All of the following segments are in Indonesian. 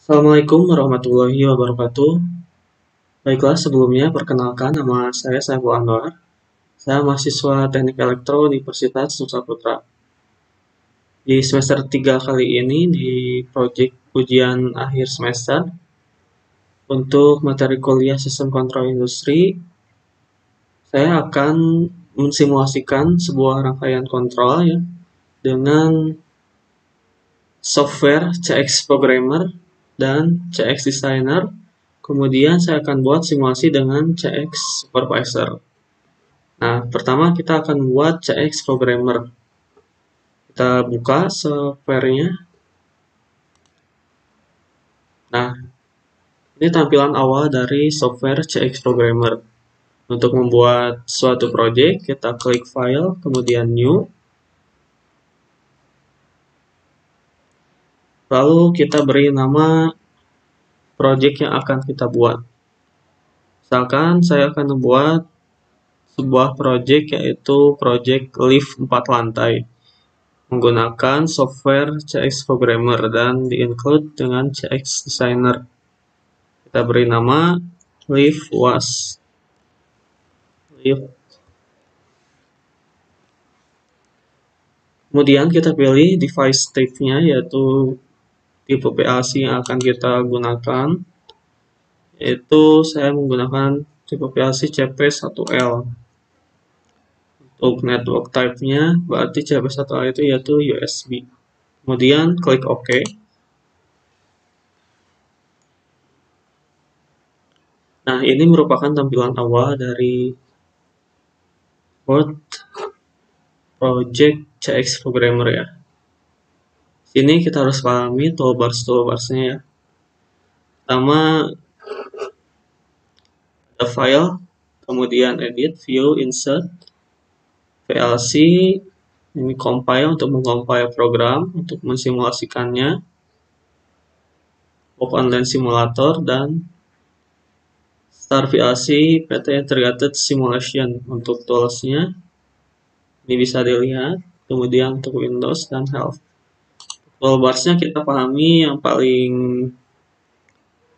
Assalamualaikum warahmatullahi wabarakatuh. Baiklah, sebelumnya perkenalkan nama saya Saiful Anwar. Saya mahasiswa Teknik Elektro Universitas Nusa Putra. Di semester 3 kali ini di proyek ujian akhir semester untuk materi kuliah Sistem Kontrol Industri, saya akan mensimulasikan sebuah rangkaian kontrol ya dengan software CX Programmer dan CX Designer. Kemudian saya akan buat simulasi dengan CX Supervisor. Nah, pertama kita akan buat CX Programmer. Kita buka software-nya. Nah, ini tampilan awal dari software CX Programmer. Untuk membuat suatu project, kita klik File, kemudian New. Lalu kita beri nama project yang akan kita buat. Misalkan saya akan membuat sebuah project yaitu project lift 4 lantai menggunakan software CX Programmer dan di-include dengan CX Designer. Kita beri nama lift was. Kemudian kita pilih device type-nya yaitu tipe PLC yang akan kita gunakan. Yaitu saya menggunakan tipe PLC CP1L. Untuk network type-nya berarti CP1L itu yaitu USB. Kemudian klik OK. Nah, ini merupakan tampilan awal dari Word Project CX Programmer ya. Sini kita harus pahami toolbars-nya ya. Pertama, ada file, kemudian edit, view, insert, VLC, ini compile untuk mengcompile program, untuk mensimulasikannya, Online Simulator, dan Start VLC PT Integrated Simulation untuk toolsnya. Ini bisa dilihat, kemudian untuk Windows dan Health. Toolbarsnya kita pahami yang paling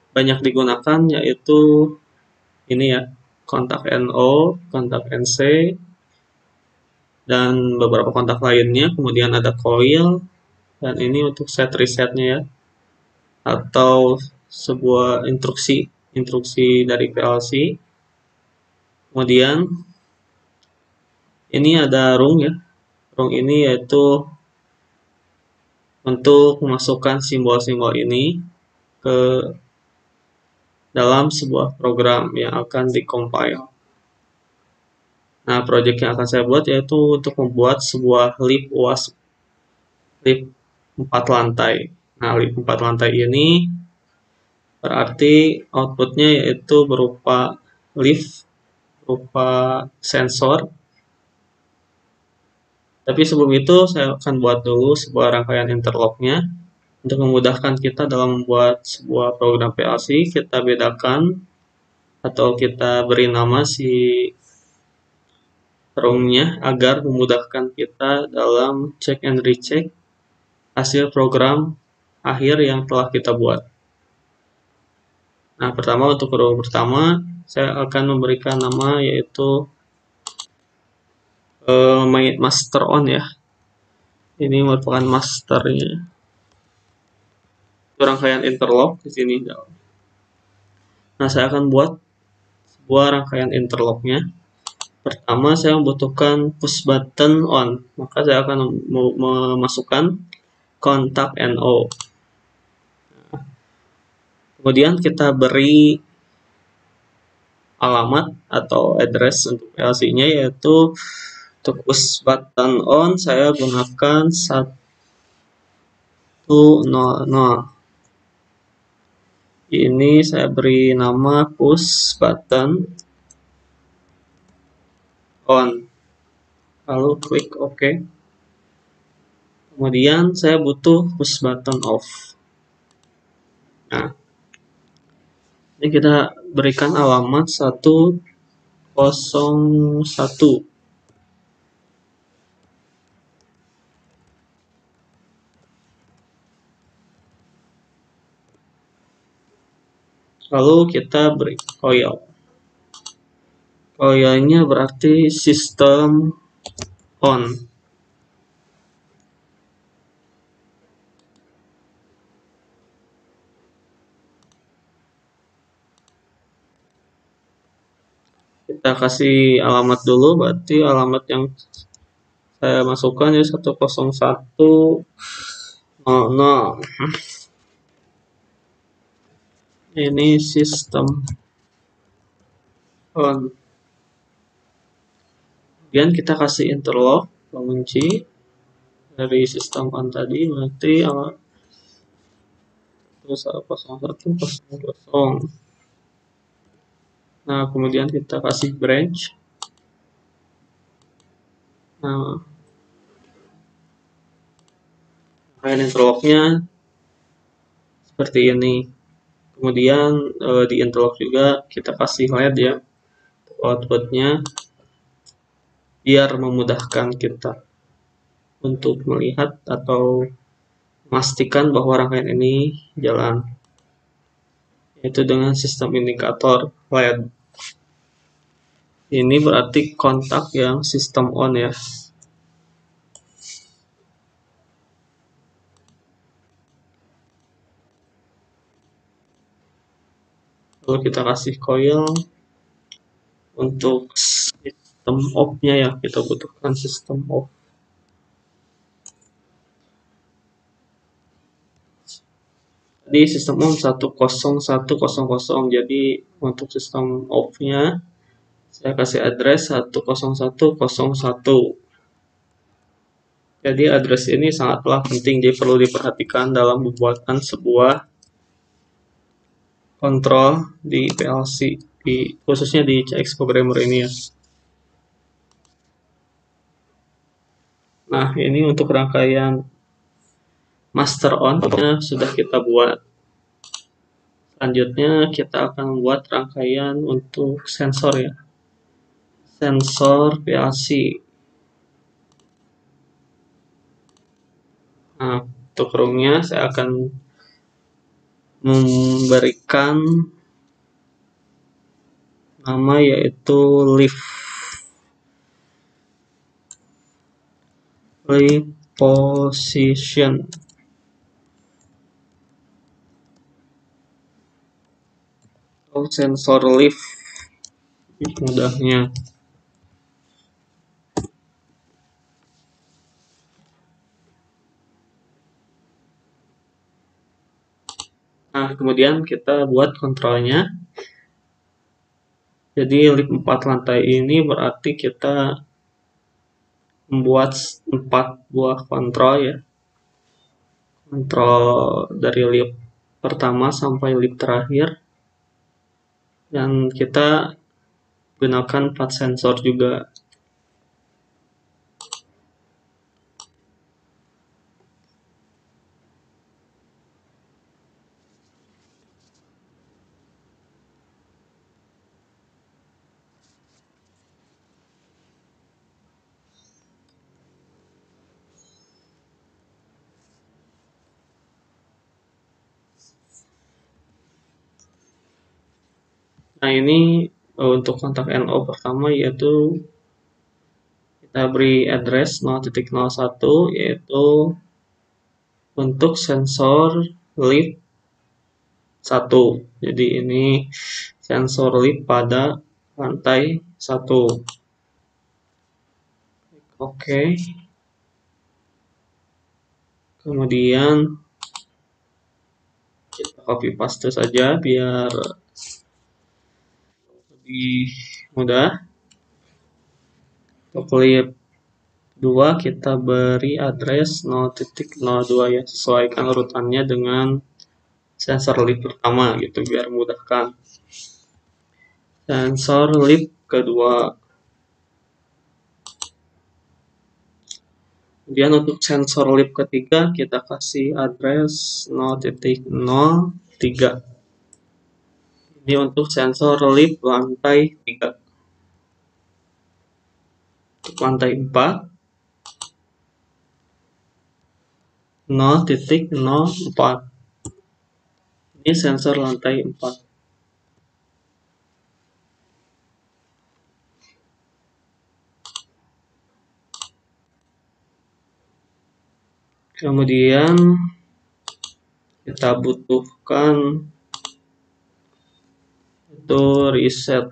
banyak digunakan yaitu ini ya, kontak NO, kontak NC, dan beberapa kontak lainnya. Kemudian ada coil, dan ini untuk set resetnya ya, atau sebuah instruksi dari PLC. Kemudian ini ada rung ya, rung ini yaitu untuk memasukkan simbol-simbol ini ke dalam sebuah program yang akan dikompil. Nah, project yang akan saya buat yaitu untuk membuat sebuah lift UAS lift 4 lantai. Nah, lift 4 lantai ini berarti outputnya yaitu berupa lift, berupa sensor. Tapi sebelum itu saya akan buat dulu sebuah rangkaian interlocknya. Untuk memudahkan kita dalam membuat sebuah program PLC, kita bedakan atau kita beri nama si ROM-nya agar memudahkan kita dalam check and recheck hasil program akhir yang telah kita buat. Nah, pertama untuk ROM pertama, saya akan memberikan nama yaitu master on ya. Ini merupakan masternya. Rangkaian interlock di sini. Nah, saya akan buat sebuah rangkaian interlocknya. Pertama, saya membutuhkan push button on, maka saya akan memasukkan kontak NO. Kemudian kita beri alamat atau address untuk PLC-nya yaitu untuk push button on saya gunakan 100. Ini saya beri nama push button on. Lalu klik OK. Kemudian saya butuh push button off. Nah, ini kita berikan alamat 101. Lalu kita beri coil. Coilnya berarti sistem on. Kita kasih alamat dulu, berarti alamat yang saya masukkan ya 101.00. Ini sistem on. Kemudian kita kasih interlock pengunci dari sistem on tadi, berarti alamat 01.00. Nah, kemudian kita kasih branch. Nah, interlocknya seperti ini. Kemudian di interlock juga kita kasih LED ya, outputnya, biar memudahkan kita untuk melihat atau memastikan bahwa rangkaian ini jalan, yaitu dengan sistem indikator LED. Ini berarti kontak yang sistem on ya. Lalu kita kasih coil. Untuk sistem off-nya ya, kita butuhkan sistem off. Jadi sistem on 101.0.0, jadi untuk sistem off-nya saya kasih address 101.0.1. Jadi address ini sangatlah penting, jadi perlu diperhatikan dalam pembuatan sebuah kontrol di PLC, khususnya di CX programmer ini ya. Nah, ini untuk rangkaian master on-nya sudah kita buat. Selanjutnya kita akan membuat rangkaian untuk sensor ya. Sensor PLC. Nah, untuk roomnya saya akan memberikan nama yaitu leaf position. Sensor leaf mudahnya. Nah, kemudian kita buat kontrolnya. Jadi leaf 4 lantai ini berarti kita membuat 4 buah kontrol ya. Kontrol dari leaf pertama sampai leaf terakhir. Dan kita gunakan 4 sensor juga. Nah, ini untuk kontak NO pertama yaitu kita beri address 0.01 yaitu untuk sensor leaf 1. Jadi ini sensor leaf pada lantai 1. Oke. Kemudian kita copy paste saja biar lebih mudah. Untuk leaf 2 kita beri address 0.02 ya, sesuaikan urutannya dengan sensor leaf pertama gitu biar memudahkan. Sensor leaf kedua. Kemudian untuk sensor leaf ketiga kita kasih address 0.03. Ini untuk sensor leaf lantai 3. Untuk lantai 4 0.04. Ini sensor lantai 4. Kemudian kita butuhkan itu reset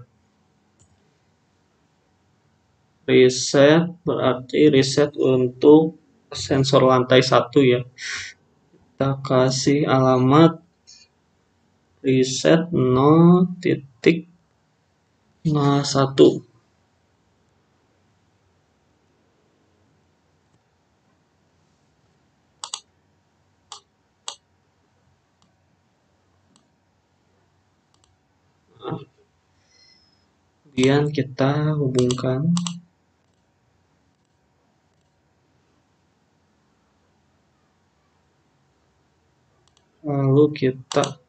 berarti reset untuk sensor lantai 1 ya. Kita kasih alamat reset 0.01. Kemudian kita hubungkan, lalu kita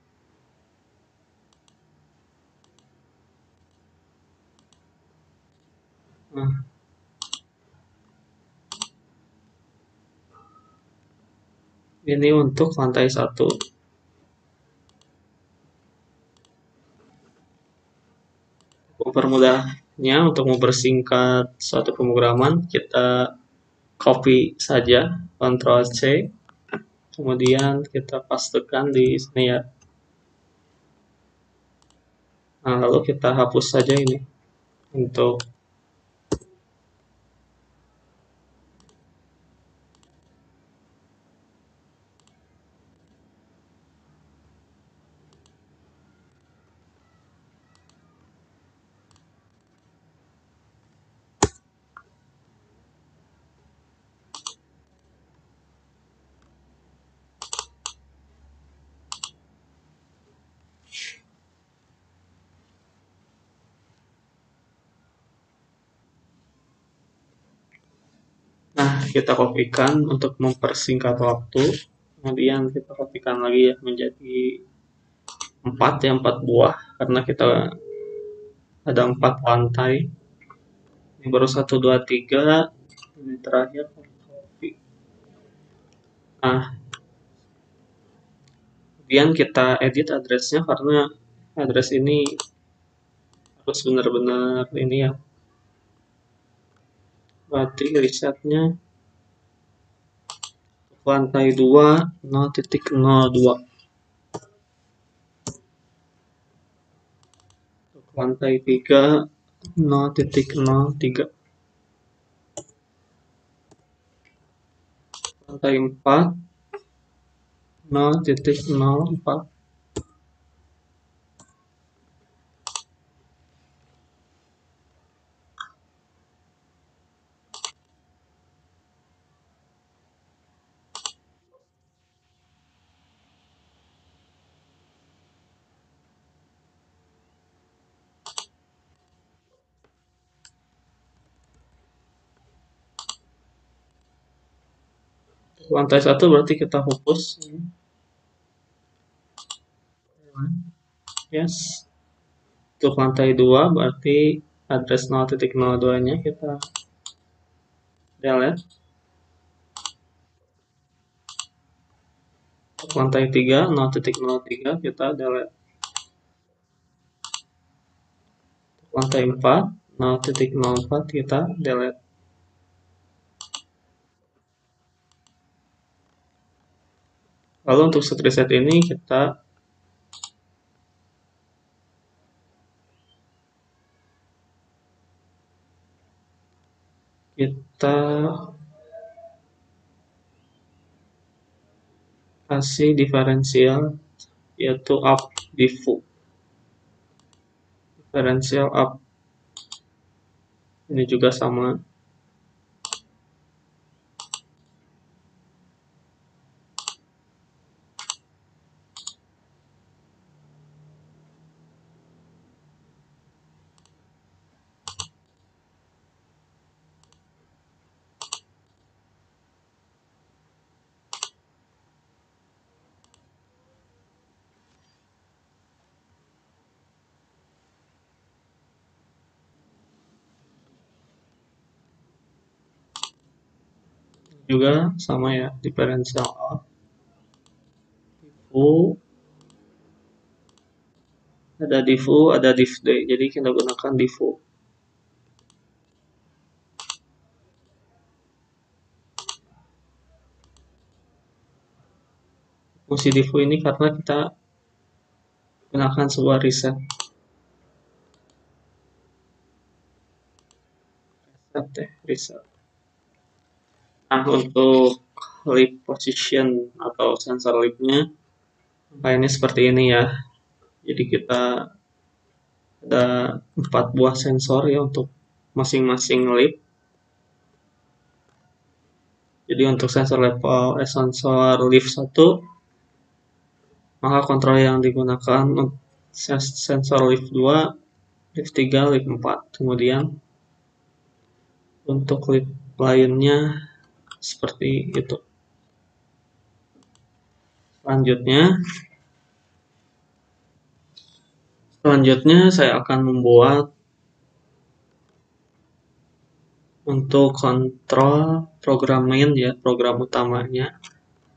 ini untuk lantai 1. Mempermudahnya untuk mempersingkat suatu pemrograman, kita copy saja, Ctrl C, kemudian kita pastekan di sini ya. Nah, lalu kita hapus saja ini untuk kita kopikan untuk mempersingkat waktu. Kemudian kita kopikan lagi ya menjadi 4 buah karena kita ada 4 lantai. Ini baru 1, 2, 3. Ini terakhir copy. Kemudian kita edit addressnya karena address ini harus benar-benar ini ya. Berarti resetnya lantai 2 0.02. Lantai 3 0.03. Lantai 4 0.04. Lantai 1 berarti kita hapus. Yes. Untuk lantai 2 berarti address 0.02 nya kita delete. Untuk lantai 3 0.03 kita delete. Untuk lantai 4 0.04 kita delete. Lalu untuk set reset ini kita kasih diferensial yaitu up default. Diferensial up ini juga sama. Juga sama ya, diferensial up default, ada default, ada diff day, jadi kita gunakan default. fungsi divu ini karena kita gunakan sebuah reset. Nah, untuk lip position atau sensor lipnya, ini seperti ini ya. Jadi kita ada 4 buah sensor ya untuk masing-masing lip. Jadi untuk sensor lift 1, maka kontrol yang digunakan sensor lift 2, lift 3, lift 4. Kemudian untuk lip lainnya seperti itu. Selanjutnya saya akan membuat untuk kontrol program main ya, program utamanya.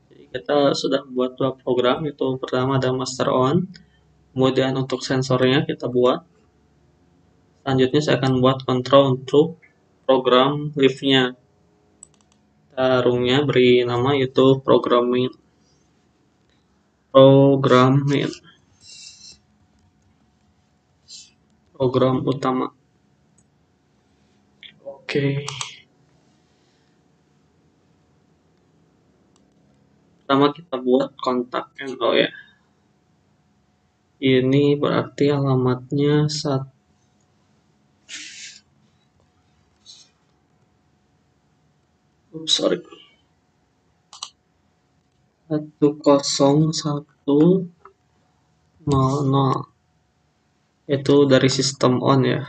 Jadi kita sudah membuat 2 program, itu pertama ada master on, kemudian untuk sensornya kita buat. Selanjutnya saya akan buat kontrol untuk program liftnya. Tarungnya beri nama yaitu program utama. Oke. Pertama kita buat kontak NO ya. Ini berarti alamatnya 10100, itu dari sistem on ya,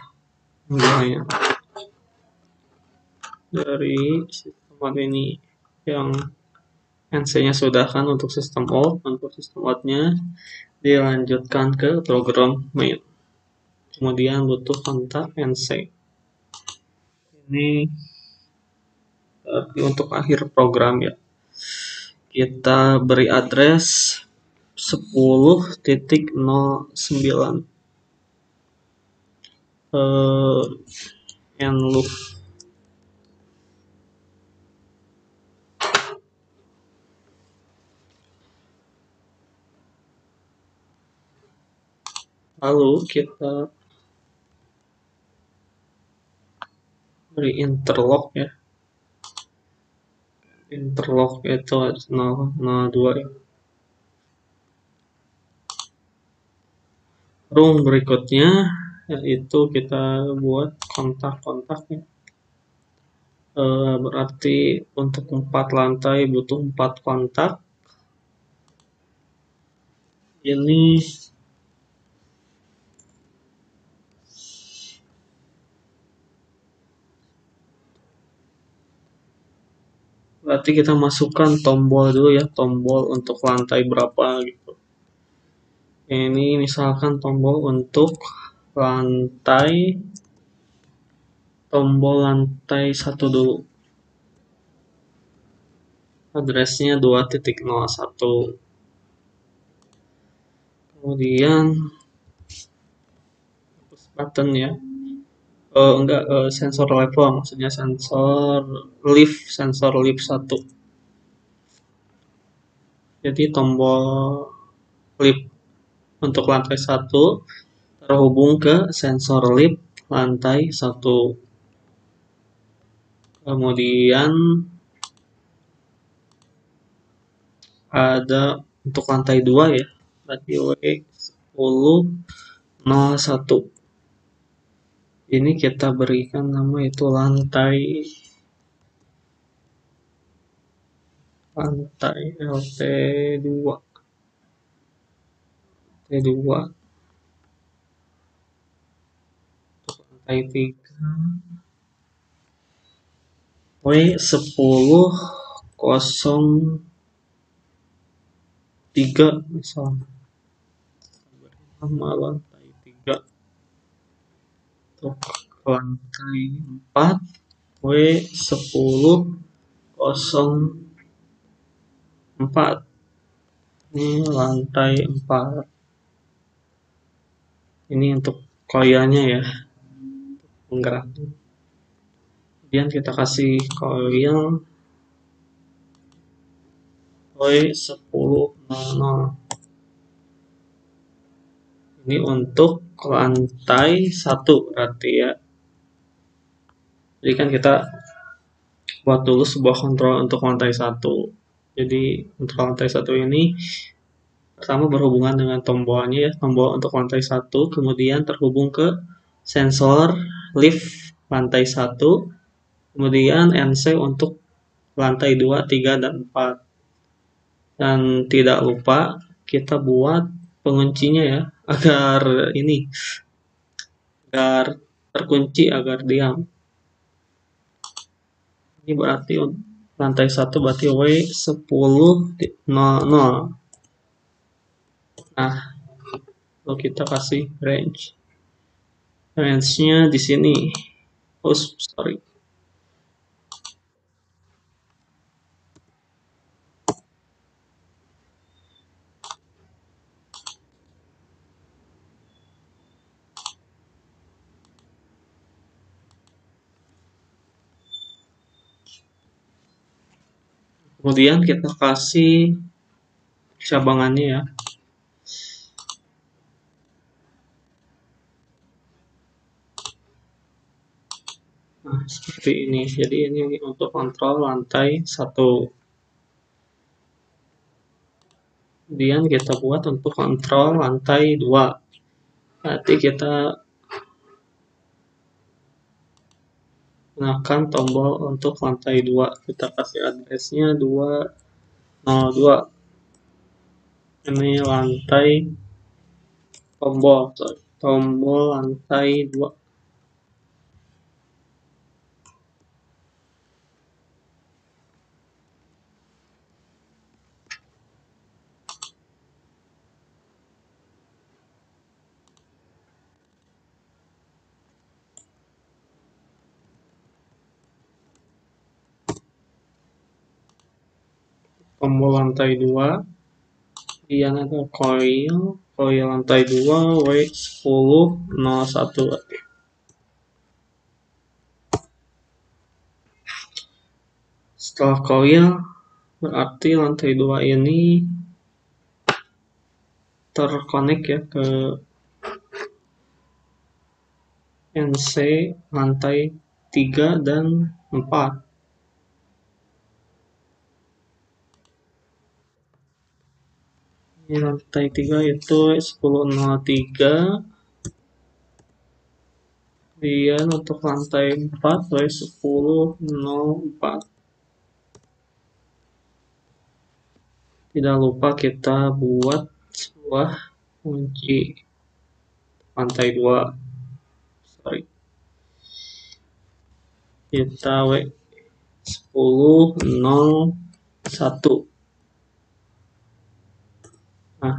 mulainya dari sistem on ini yang NC-nya sudah kan untuk sistem out. Untuk sistem out-nya dilanjutkan ke program main, kemudian butuh kontak NC. Ini untuk akhir program ya, kita beri address 10.09 nloop. Lalu kita beri interlock ya. Interlock itu 002 ya. Rung berikutnya yaitu kita buat kontak-kontaknya. Berarti untuk 4 lantai butuh 4 kontak. Ini berarti kita masukkan tombol dulu ya, tombol untuk lantai berapa gitu. Ini misalkan tombol untuk tombol lantai 1 dulu. Addressnya 2.01. Kemudian button ya. Sensor level, maksudnya sensor lift 1. Jadi tombol lift untuk lantai 1 terhubung ke sensor lift lantai 1. Kemudian ada untuk lantai 2 ya, berarti W10.01. Ini kita berikan nama itu lantai LT2. Untuk lantai 3 W10.03 misalnya. Nama lantai 3. Untuk lantai 4 W10.04. Ini lantai 4. Ini untuk koilnya ya, penggeraknya. Kemudian kita kasih coil W10.06. 0. Ini untuk lantai 1 berarti ya. Jadi kan kita buat dulu sebuah kontrol untuk lantai 1. Jadi untuk lantai 1 ini pertama berhubungan dengan tombolnya ya, tombol untuk lantai 1, kemudian terhubung ke sensor lift lantai 1, kemudian NC untuk lantai 2, 3, dan 4. Dan tidak lupa kita buat penguncinya ya, agar agar terkunci, agar diam. Ini berarti lantai 1 berarti W10.00. Nah, kalau kita kasih range-nya di sini. Oh, sorry. Kemudian kita kasih cabangannya ya. Nah, seperti ini. Jadi ini untuk kontrol lantai 1. Kemudian kita buat untuk kontrol lantai 2. Nanti kita gunakan tombol untuk lantai 2. Kita kasih addressnya 202. Ini lantai tombol lantai 2. Tombol lantai 2. Kemudian ada coil lantai 2 W10.01. Setelah coil berarti lantai 2 ini terkonek ya ke NC lantai 3 dan 4. Ini lantai 3 itu 10.03. Kemudian untuk lantai 4 10.04. Tidak lupa kita buat sebuah kunci lantai 2. Sorry. Kita W10.01. Nah,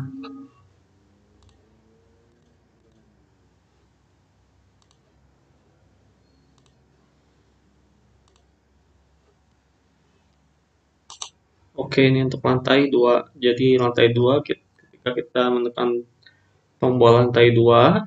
oke, ini untuk lantai 2. Jadi lantai 2 ketika kita menekan tombol lantai 2,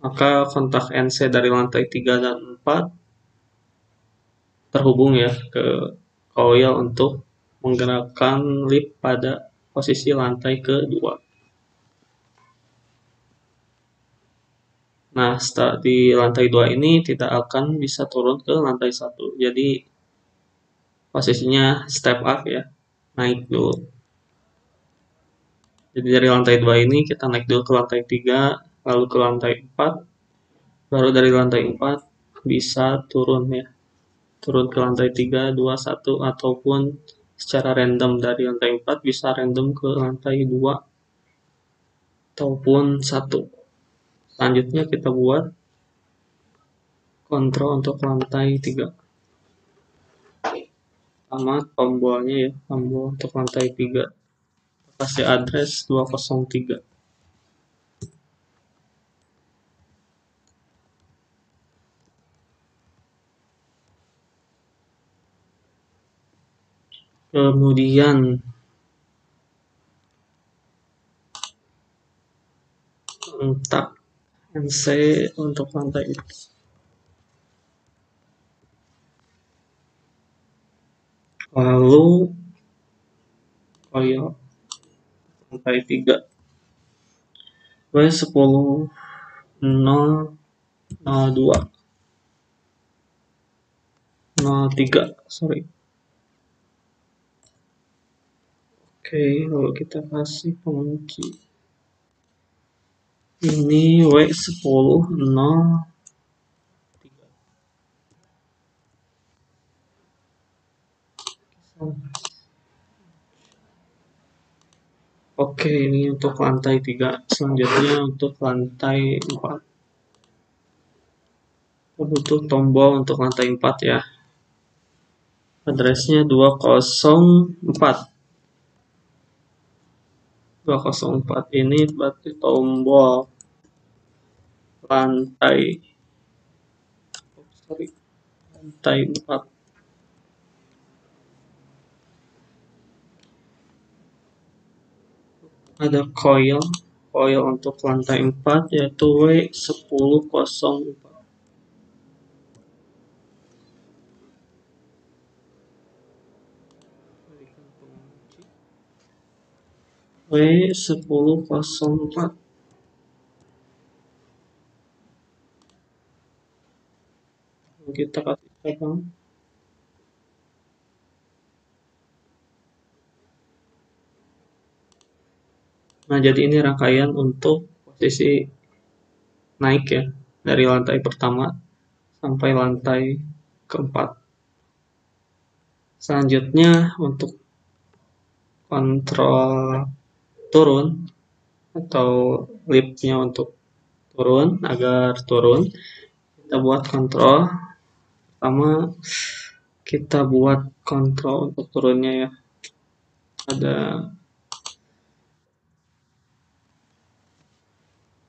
maka kontak NC dari lantai 3 dan 4 terhubung ya ke coil untuk menggerakkan lift pada posisi lantai kedua. Nah, setelah di lantai 2 ini tidak akan bisa turun ke lantai 1. Jadi posisinya step up ya, naik dulu. Jadi dari lantai 2 ini kita naik dulu ke lantai 3, lalu ke lantai 4, baru dari lantai 4 bisa turun ya. Turun ke lantai 3, 2, 1, ataupun secara random dari lantai 4 bisa random ke lantai 2 ataupun 1. Selanjutnya kita buat kontrol untuk lantai 3. Sama tombolnya ya, tombol untuk lantai 3. Kasih address 203. Kemudian kontak NC untuk lantai itu. Lalu coil lantai 3 W10 02 03, sorry. Oke, lalu kita kasih pengunci. Ini W10 03. Oke, ini untuk lantai 3. Selanjutnya untuk lantai 4. Kita butuh tombol untuk lantai 4 ya. Addressnya 204. 204 ini berarti tombol lantai, lantai 4. Ada coil untuk lantai 4 yaitu W1004. W1004. Kita kasih tekan. Nah, jadi ini rangkaian untuk posisi naik ya, dari lantai pertama sampai lantai keempat. Selanjutnya untuk kontrol turun atau liftnya untuk turun, agar turun, kita buat kontrol. Pertama kita buat kontrol untuk turunnya ya. Ada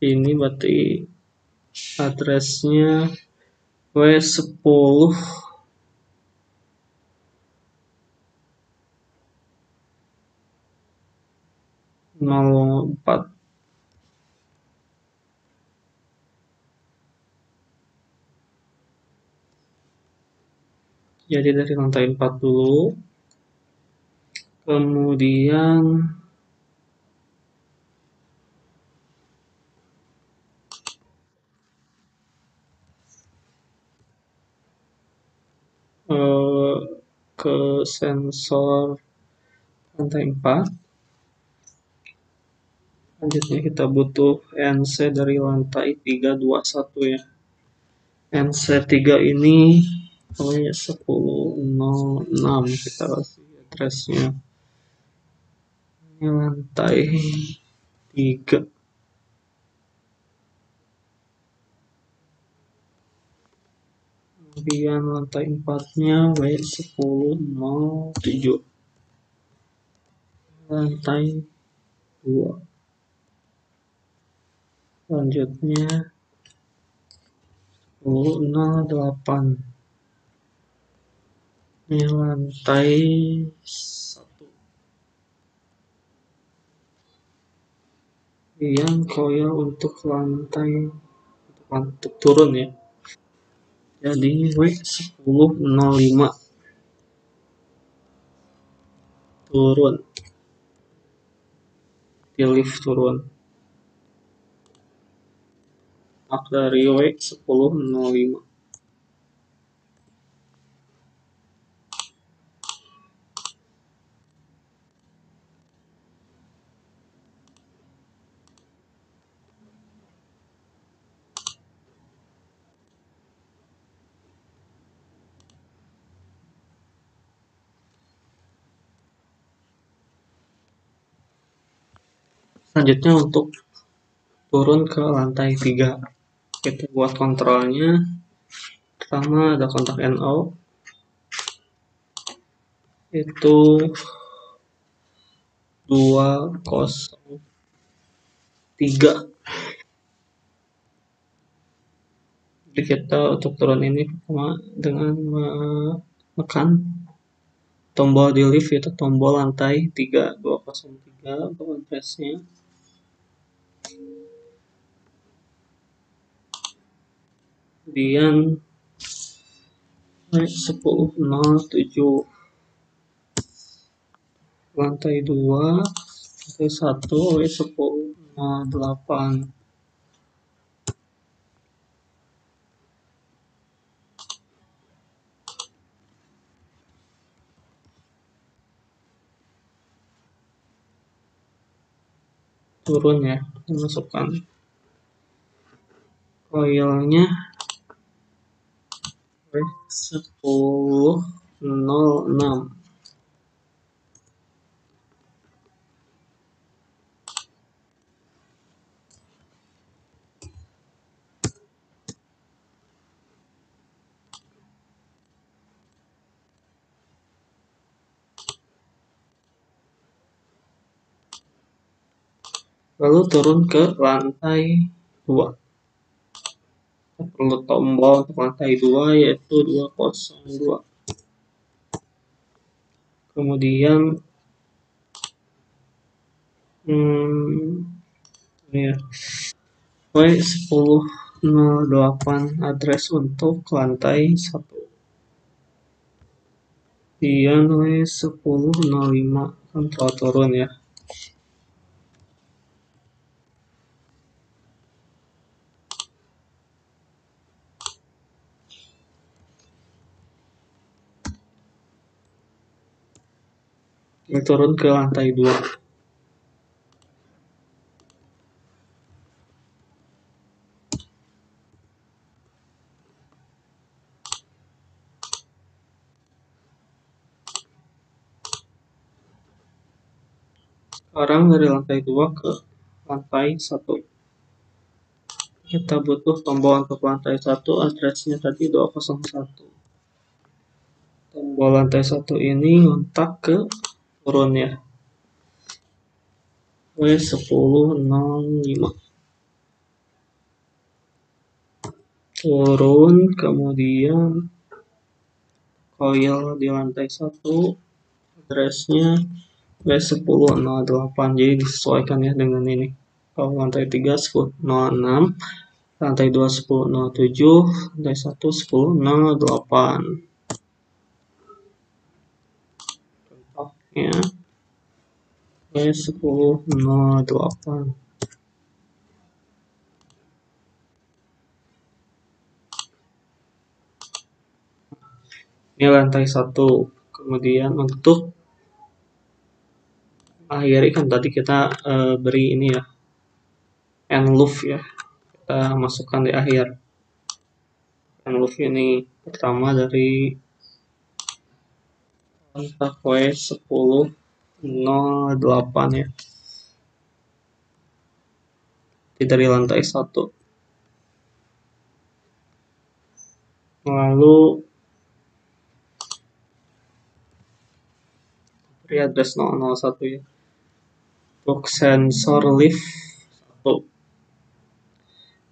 ini berarti addressnya W1004. Jadi dari lantai 4 dulu, kemudian ke sensor lantai 4. Selanjutnya kita butuh NC dari lantai 321 ya. NC3 ini namanya 1006, kita kasih addressnya. Ini lantai 3. Kemudian lantai 4-nya W1007. Lantai 2. Selanjutnya 1008. Ini lantai 1. Yang coil untuk lantai untuk turun ya. Jadi W1005 turun, di lift turun. Mak dari W1005. Selanjutnya untuk turun ke lantai 3. Kita buat kontrolnya. Pertama ada kontak NO. Itu 203. Jadi kita untuk turun ini pertama dengan menekan tombol di lift, itu tombol lantai 3, 203 untuk addressnya. Kemudian 1007. lantai 2, lantai 1, W10,8. Turun ya, masukkan koilnya W10,06. Lalu turun ke lantai 2. Kita perlu tombol untuk lantai 2 yaitu 202. Kemudian ini ya, W10,08 address untuk lantai 1. Kemudian W10,05 kontrol turun ya. Ini turun ke lantai 2. Sekarang dari lantai 2 ke lantai 1. Kita butuh tombol untuk lantai 1, addressnya tadi 201. Tombol lantai 1 ini ngontak ke turun ya. W10,05. Turun, kemudian koil di lantai 1, addressnya W10,08. Jadi disesuaikan ya dengan ini. Kalau lantai 3 10,06, lantai 2 10,07, lantai 1 10,08. Contohnya W10,08. Ini lantai 1. Kemudian untuk akhiri kan tadi kita beri ini ya, end loop ya. Kita masukkan di akhir. End loop ini pertama dari kontak W10,08 ya. Jadi dari lantai 1. Lalu beri address 001 ya. Untuk sensor lift 1.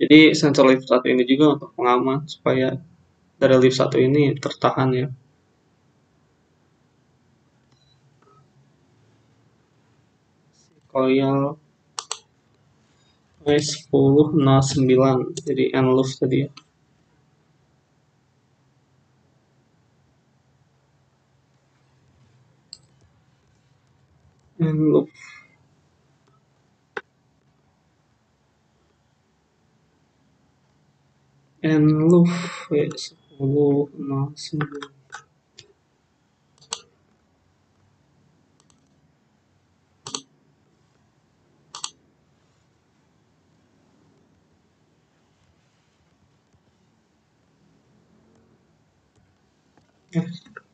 Jadi sensor lift 1 ini juga untuk pengaman supaya dari lift 1 ini tertahan ya. Koil W10,09. Jadi end loop tadi ya. End loop. End loop W10,09.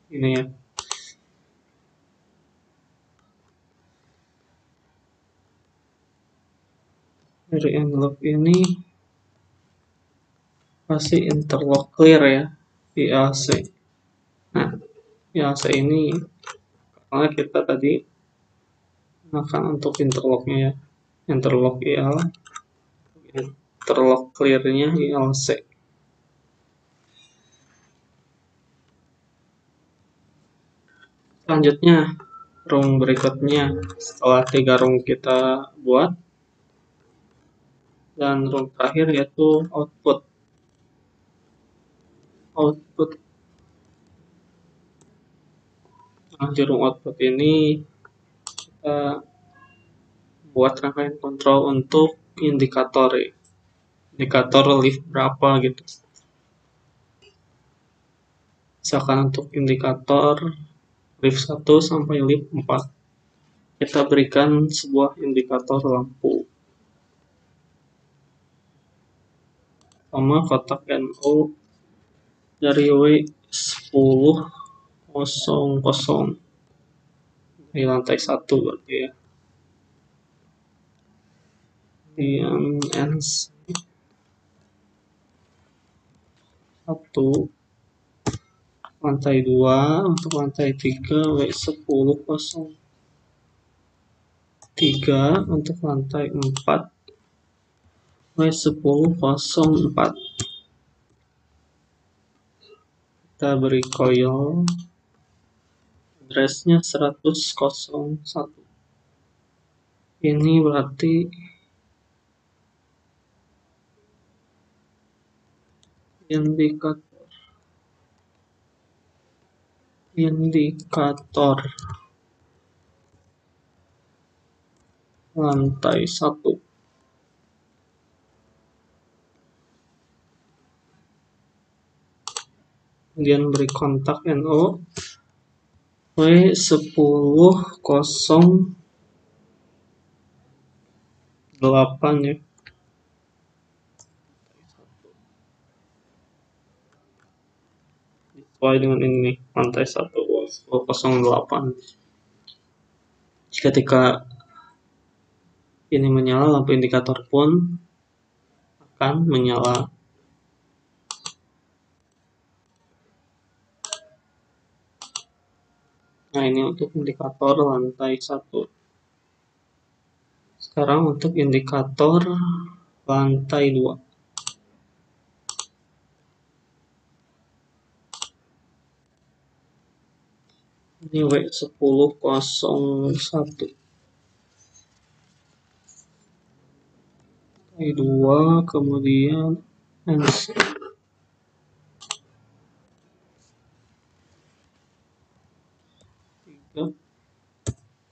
Ini ya. Dari end loop ini pasti interlock clear ya, ILC. Nah, ILC ini karena kita tadi gunakan untuk interlocknya ya, interlock IL, interlock clearnya ILC. Selanjutnya rung berikutnya setelah 3 rung kita buat, dan rung terakhir yaitu output. Nah, di rung output ini kita buat rangkaian kontrol untuk indikator ya. Indikator lift berapa gitu. Misalkan untuk indikator lift 1 sampai lift 4, kita berikan sebuah indikator lampu sama kotak NO dari W1000 di lantai 1 berarti ya. Yang N1 lantai 2, untuk lantai 3 W1003, untuk lantai 4 W1004. Kita beri coil addressnya 10001. Ini berarti indikator lantai 1. Kemudian beri kontak NO W1008 ya. Sesuai dengan ini lantai 1 1008. Ketika ini menyala, lampu indikator pun akan menyala. Nah, ini untuk indikator lantai 1. Sekarang untuk indikator lantai 2. Ini W1001. Lantai 2, kemudian NC.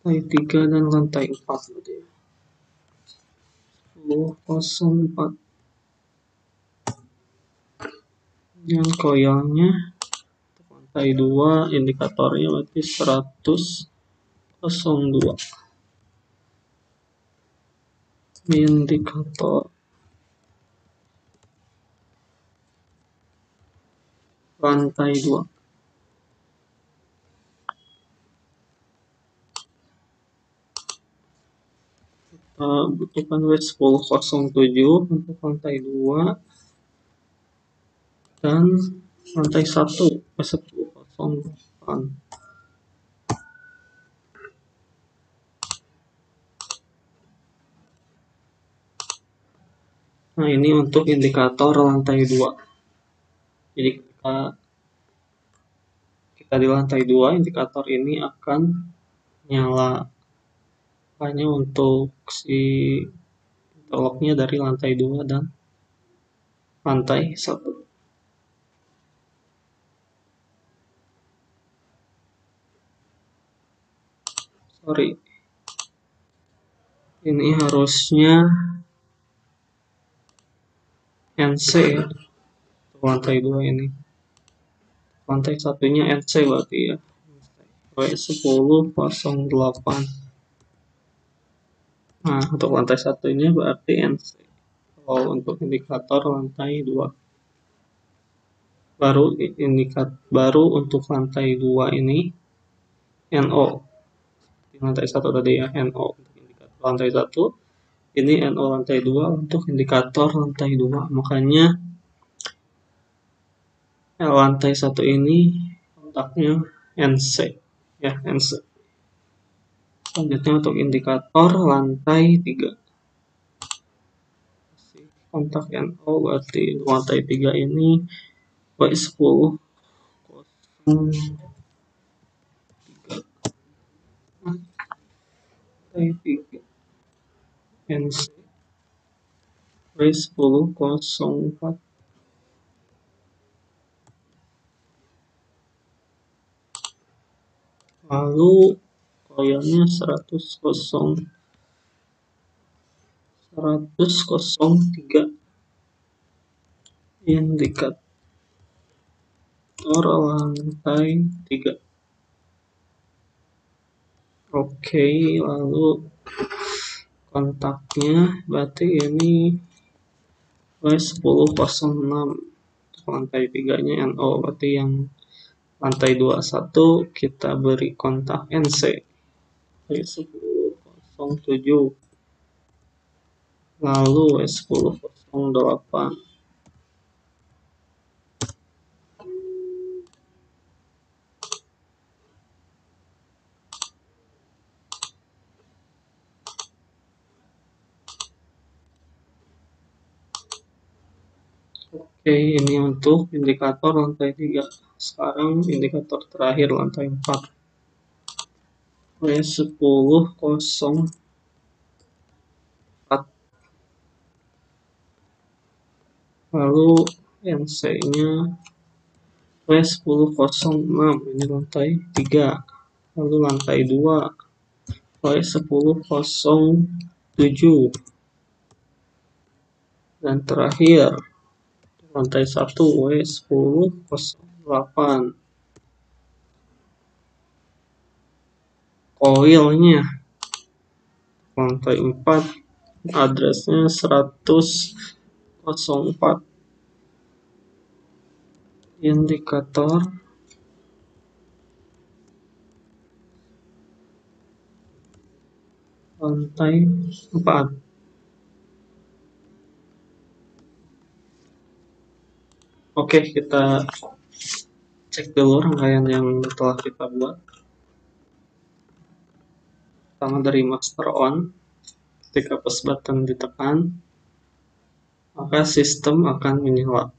Lantai 3 dan lantai 4 berarti ya. 1004. Yang koilnya lantai 2, indikatornya berarti 10002. Indikator lantai 2. Butuhkan W1007 untuk lantai 2 dan lantai 1 W1008. Nah, ini untuk indikator lantai 2. Jadi kita di lantai 2, indikator ini akan nyala. Hanya untuk si interlocknya dari lantai 2 dan lantai 1. Sorry, ini harusnya NC ya, lantai 2 ini. Lantai satunya NC berarti ya, W1008. Nah, untuk lantai satunya berarti NC. Kalau untuk indikator lantai 2. Baru untuk lantai 2 ini NO. Di lantai 1 tadi ya, NO untuk indikator lantai 1. Ini NO lantai 2 untuk indikator lantai 2. Makanya lantai 1 ini kontaknya NC ya, NC. Selanjutnya untuk indikator lantai 3. Kontak NO berarti lantai 3 ini W1003. Lantai 3 NC W1004. Lalu Loyalnya 100,3 indikator lantai 3. Oke, lalu kontaknya berarti ini W1006 lantai 3-nya NO, berarti yang lantai 21 kita beri kontak NC W1007, lalu W1008. Oke, ini untuk indikator lantai 3. Sekarang indikator terakhir lantai 4. W1004. Lalu NC-nya W1006, ini lantai 3. Lalu lantai 2 W1007. Dan terakhir lantai 1 W1008. Koilnya lantai 4, addressnya 100,04. Indikator lantai 4. Oke, kita cek dulu rangkaian yang telah kita buat. Pertama dari master on, ketika push button ditekan, maka sistem akan menyala.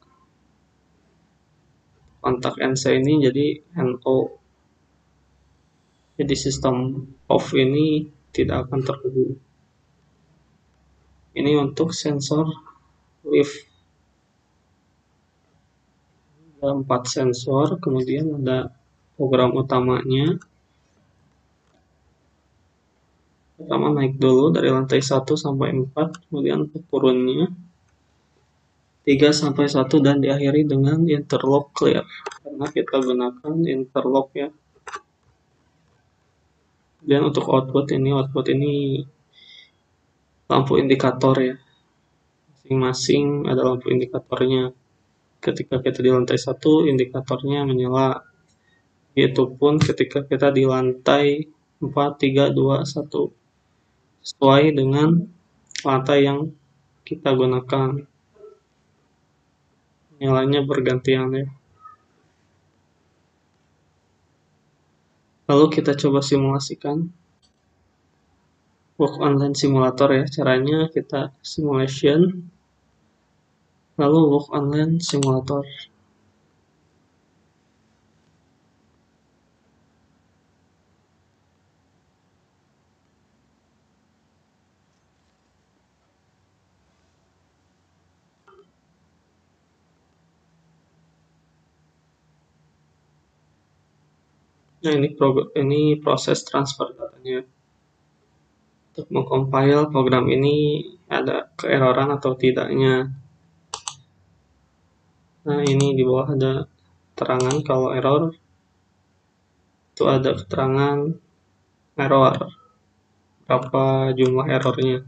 Kontak NC ini jadi NO. Jadi sistem off ini tidak akan terhubung. Ini untuk sensor lift. Ada 4 sensor, kemudian ada program utamanya. Pertama naik dulu dari lantai 1 sampai 4, kemudian turunnya 3 sampai 1 dan diakhiri dengan interlock clear. Karena kita gunakan interlock ya. Dan untuk output ini lampu indikator ya. Masing-masing ada lampu indikatornya. Ketika kita di lantai 1, indikatornya menyala. Begitupun ketika kita di lantai 4, 3, 2, 1. Sesuai dengan lantai yang kita gunakan. Nyalanya bergantian ya. Lalu kita coba simulasikan. Work online simulator ya. Caranya kita simulation. Lalu work online simulator. Nah, ini proses transfer datanya. Untuk mengcompile program ini ada keeroran atau tidaknya. Nah, ini di bawah ada keterangan kalau error. Itu ada keterangan error. Berapa jumlah errornya.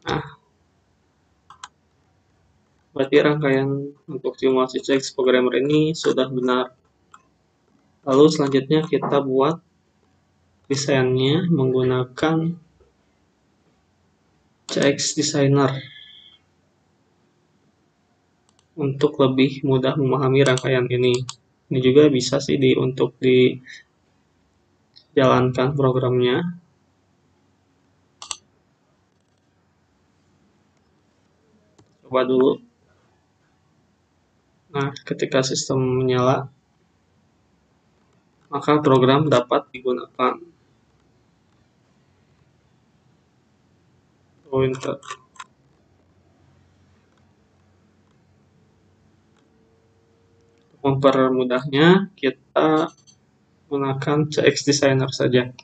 Nah, berarti rangkaian untuk simulasi CX programmer ini sudah benar. Lalu selanjutnya kita buat desainnya menggunakan CX Designer untuk lebih mudah memahami rangkaian ini. Ini juga bisa sih untuk dijalankan programnya. Coba dulu. Nah, ketika sistem menyala, maka program dapat digunakan. mempermudahnya, kita gunakan CX Designer saja.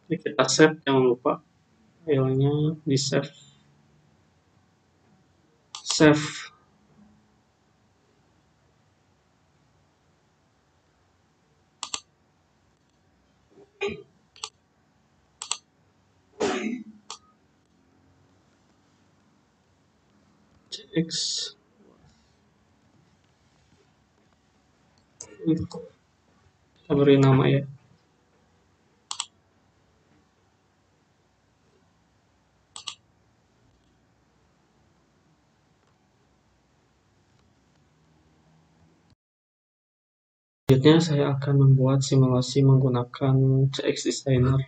Jadi kita save, jangan lupa filenya di save. Save. CX. Kita beri nama ya. Selanjutnya saya akan membuat simulasi menggunakan CX Designer.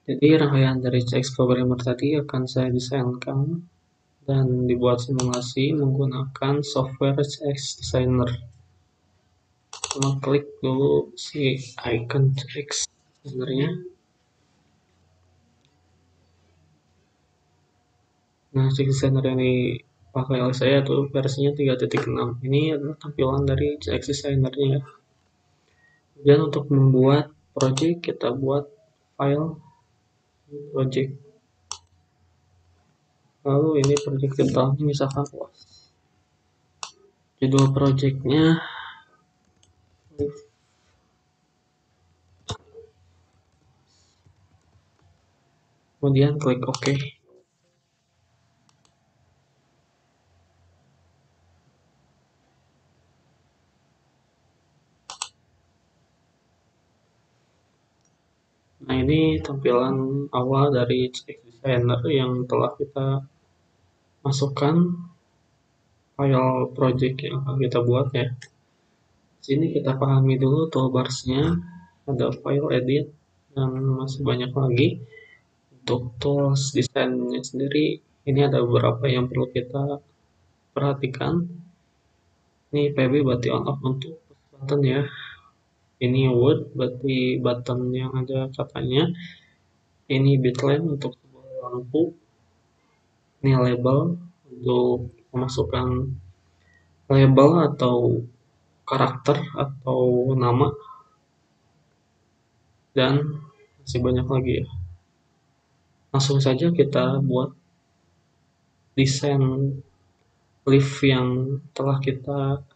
Jadi rangkaian dari CX Programmer tadi akan saya desainkan dan dibuat simulasi menggunakan software CX Designer. Cuma klik dulu si icon CX Designer-nya. Nah, CX Designer yang dipakai oleh saya tuh versinya 3.6. Ini adalah tampilan dari CX Designer-nya ya. Kemudian untuk membuat project, kita buat file project. Lalu ini project tentangnya misalkan judul projectnya kemudian klik OK. Nah, ini tampilan awal dari CX Designer yang telah kita masukkan file project yang akan kita buat ya. Sini kita pahami dulu toolbars-nya, ada file edit dan masih banyak lagi. Untuk tools desainnya sendiri, ini ada beberapa yang perlu kita perhatikan. Ini PB berarti on off untuk button ya. Ini wood berarti button yang ada katanya. Ini bitline untuk sebuah lampu. Ini label untuk memasukkan label atau karakter atau nama, dan masih banyak lagi ya. Langsung saja kita buat desain lift yang telah kita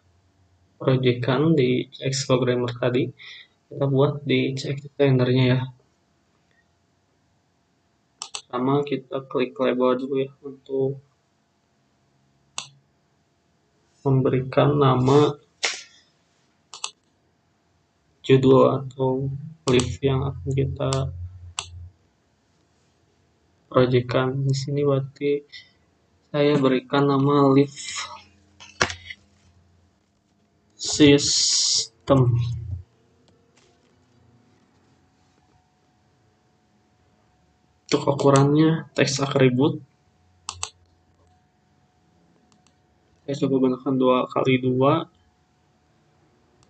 projectkan di CX Programmer tadi. Kita buat di CX Designer-nya ya. Pertama kita klik label dulu ya untuk memberikan nama judul atau lift yang akan kita projectkan. Di sini berarti saya berikan nama lift system. Untuk ukurannya teks atribut saya coba gunakan 2x2.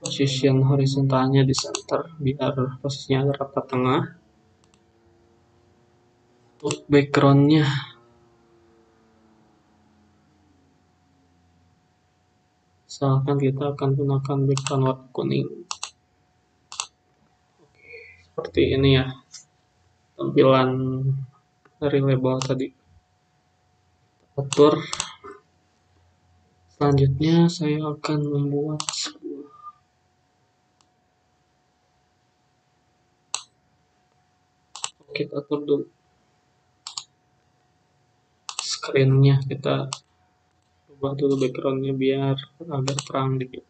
Position horizontalnya di center biar posisinya rata tengah. Untuk backgroundnya misalkan kita akan gunakan background warna kuning seperti ini ya, tampilan dari label tadi. Atur. Selanjutnya saya akan membuat sebuah kita atur dulu screen-nya, kita ubah dulu background-nya biar agak terang dikit.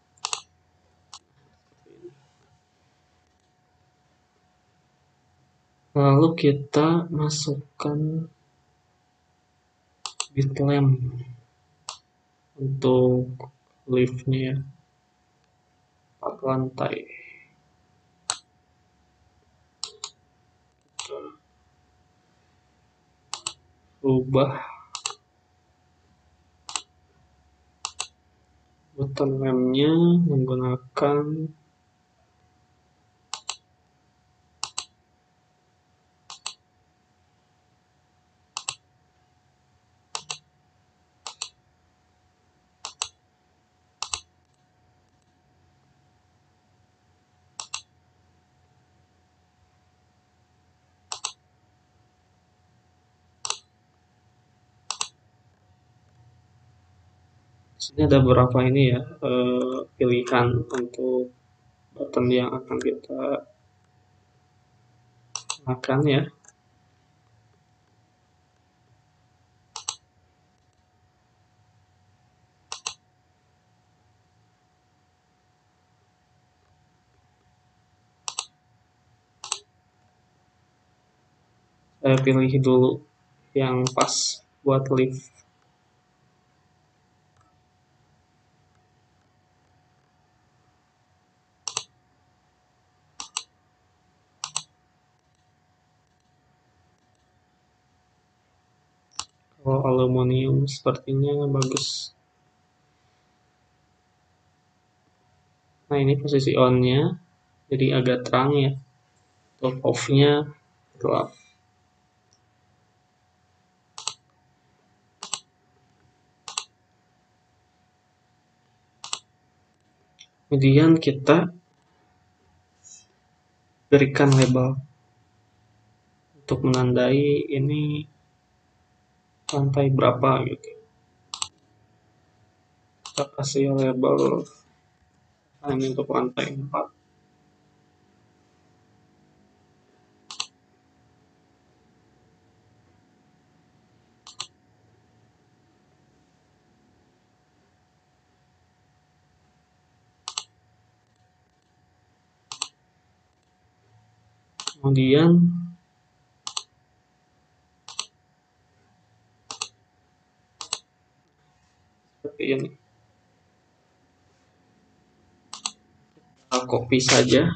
Lalu kita masukkan bitlamp untuk liftnya ya, 4 lantai. Ubah button lamp-nya menggunakan sini ada beberapa ini ya, pilihan untuk button yang akan kita gunakan ya. Saya pilih dulu yang pas buat lift. Kalau aluminium sepertinya bagus. Nah, ini posisi on-nya, jadi agak terang ya. Untuk off-nya gelap. Kemudian kita berikan label untuk menandai ini lantai berapa gitu. Kita kasih label ini untuk lantai 4. Kemudian seperti ini. Kita copy saja.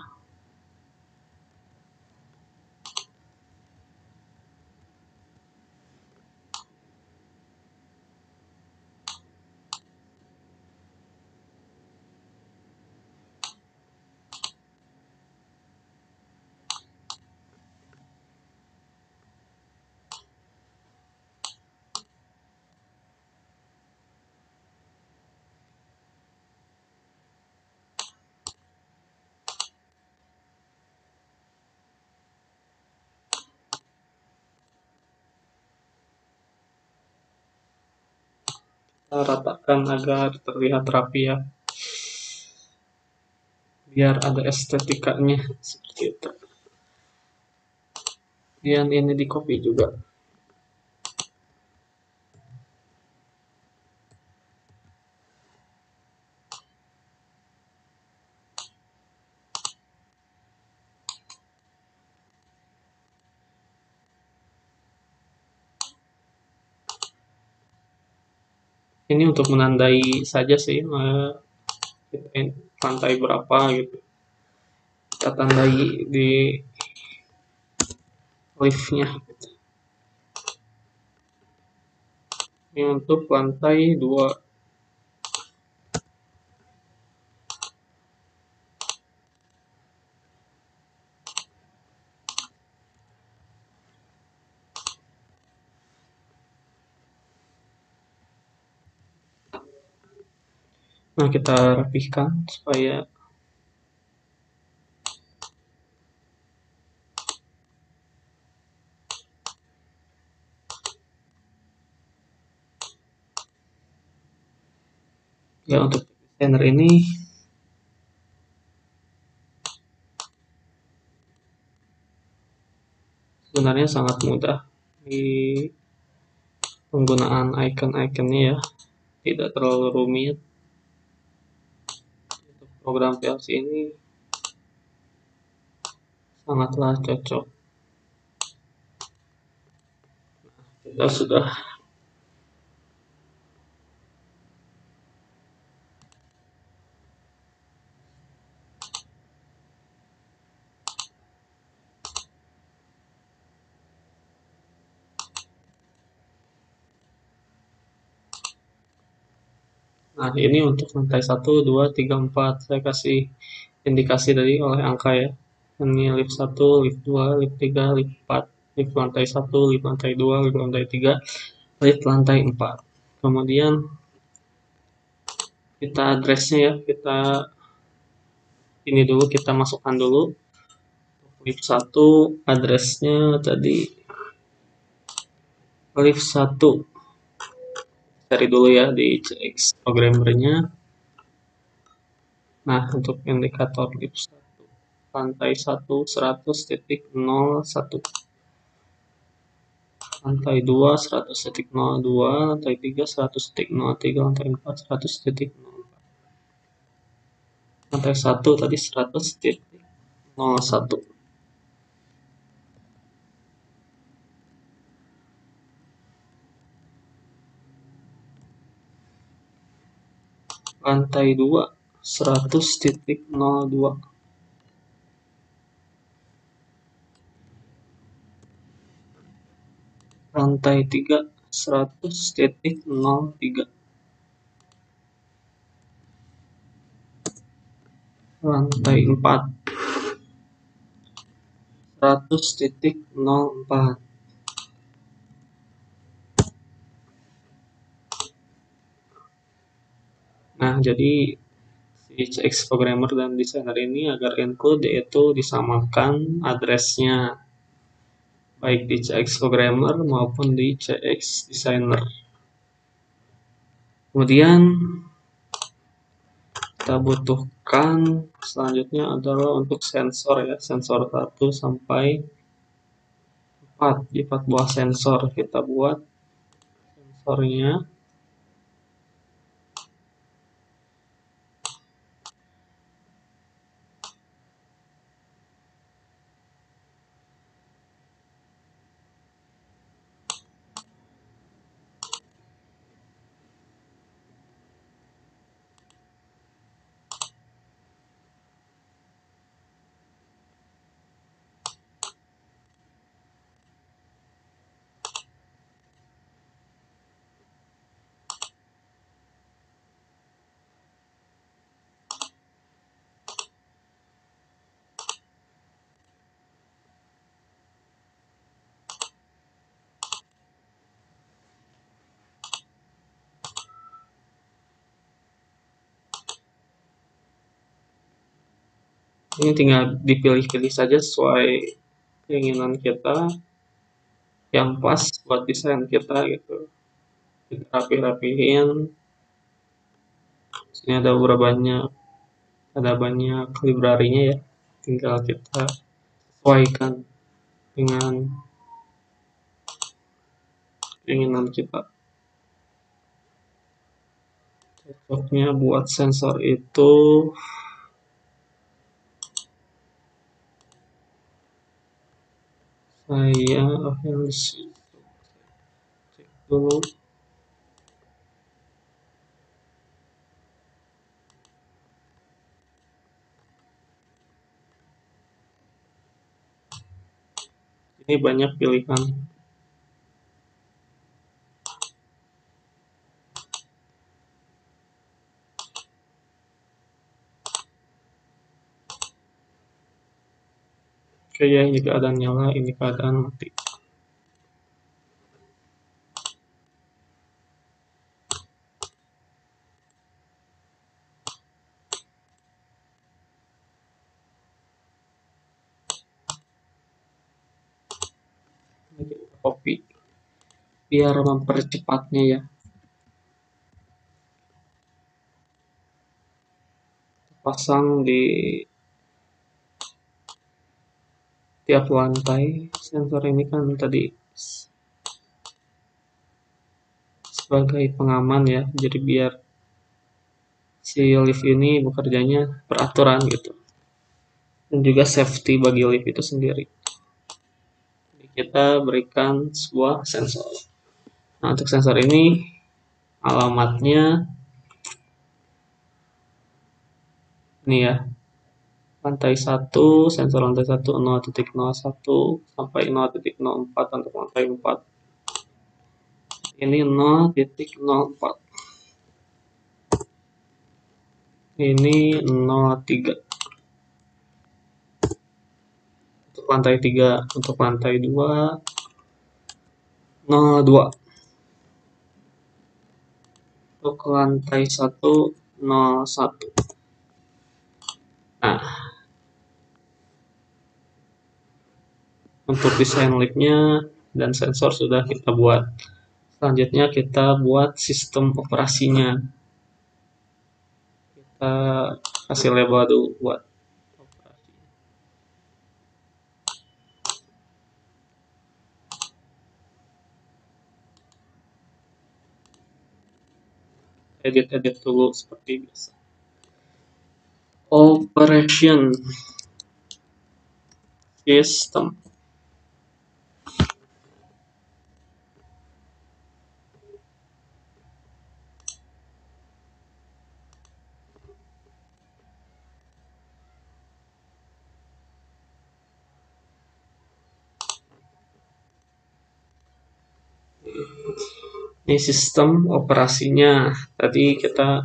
Kita ratakan agar terlihat rapi ya, biar ada estetikanya seperti itu. Kemudian ini di copy juga. Ini untuk menandai saja sih, lantai berapa gitu. Kita tandai di liftnya. Ini untuk lantai 2. Nah, kita rapihkan supaya ya, untuk desainer ini sebenarnya sangat mudah di penggunaan icon-iconnya ya, tidak terlalu rumit. Untuk program PLC ini sangatlah cocok. Kita sudah Nah, ini untuk lantai 1, 2, 3, 4. Saya kasih indikasi dari oleh angka ya. Ini lift 1, lift 2, lift 3, lift 4, lift lantai 1, lift lantai 2, lift lantai 3, lift lantai 4. Kemudian kita addressnya ya, kita ini dulu, kita masukkan dulu. Lift 1, addressnya tadi lift 1. Cari dulu ya di CX programmernya. Nah, untuk indikator lift 1, lantai 1 100.01, lantai 2 100.02, lantai 3 100.03, lantai 4 100.04. Lantai 1 tadi 100.01. Lantai 2 100.02. Lantai 3 100.03. Lantai 4 100.04. Nah, jadi si CX programmer dan desainer ini agar include yaitu disamakan addressnya baik di CX programmer maupun di CX designer. Kemudian kita butuhkan selanjutnya adalah untuk sensor ya, sensor 1 sampai 4. Di 4 buah sensor kita buat sensornya. Ini tinggal dipilih-pilih saja sesuai keinginan kita yang pas buat desain kita gitu. Kita rapi-rapihin. Sini ada banyak library-nya ya. Tinggal kita sesuaikan dengan keinginan kita. Cocoknya buat sensor itu saya harus cek dulu. Ini banyak pilihan. Oke ya, ini keadaan nyala, ini keadaan mati. Ini kita copy biar mempercepatnya ya. Pasang di tiap lantai. Sensor ini kan tadi sebagai pengaman ya, jadi biar si lift ini bekerjanya peraturan gitu, dan juga safety bagi lift itu sendiri. Jadi kita berikan sebuah sensor. Nah, untuk sensor ini alamatnya ini ya, lantai 1, sensor lantai 1 0.01 sampai 0.04 untuk lantai 4. Ini 0.04. ini 0,3 untuk lantai 3, untuk lantai 2 0,2, untuk lantai 1 0,1. Nah, untuk desain liftnya dan sensor sudah kita buat. Selanjutnya kita buat sistem operasinya. Kita kasih label dulu buat operasi. Edit-edit dulu seperti biasa. Operation system. Ini sistem operasinya. Tadi kita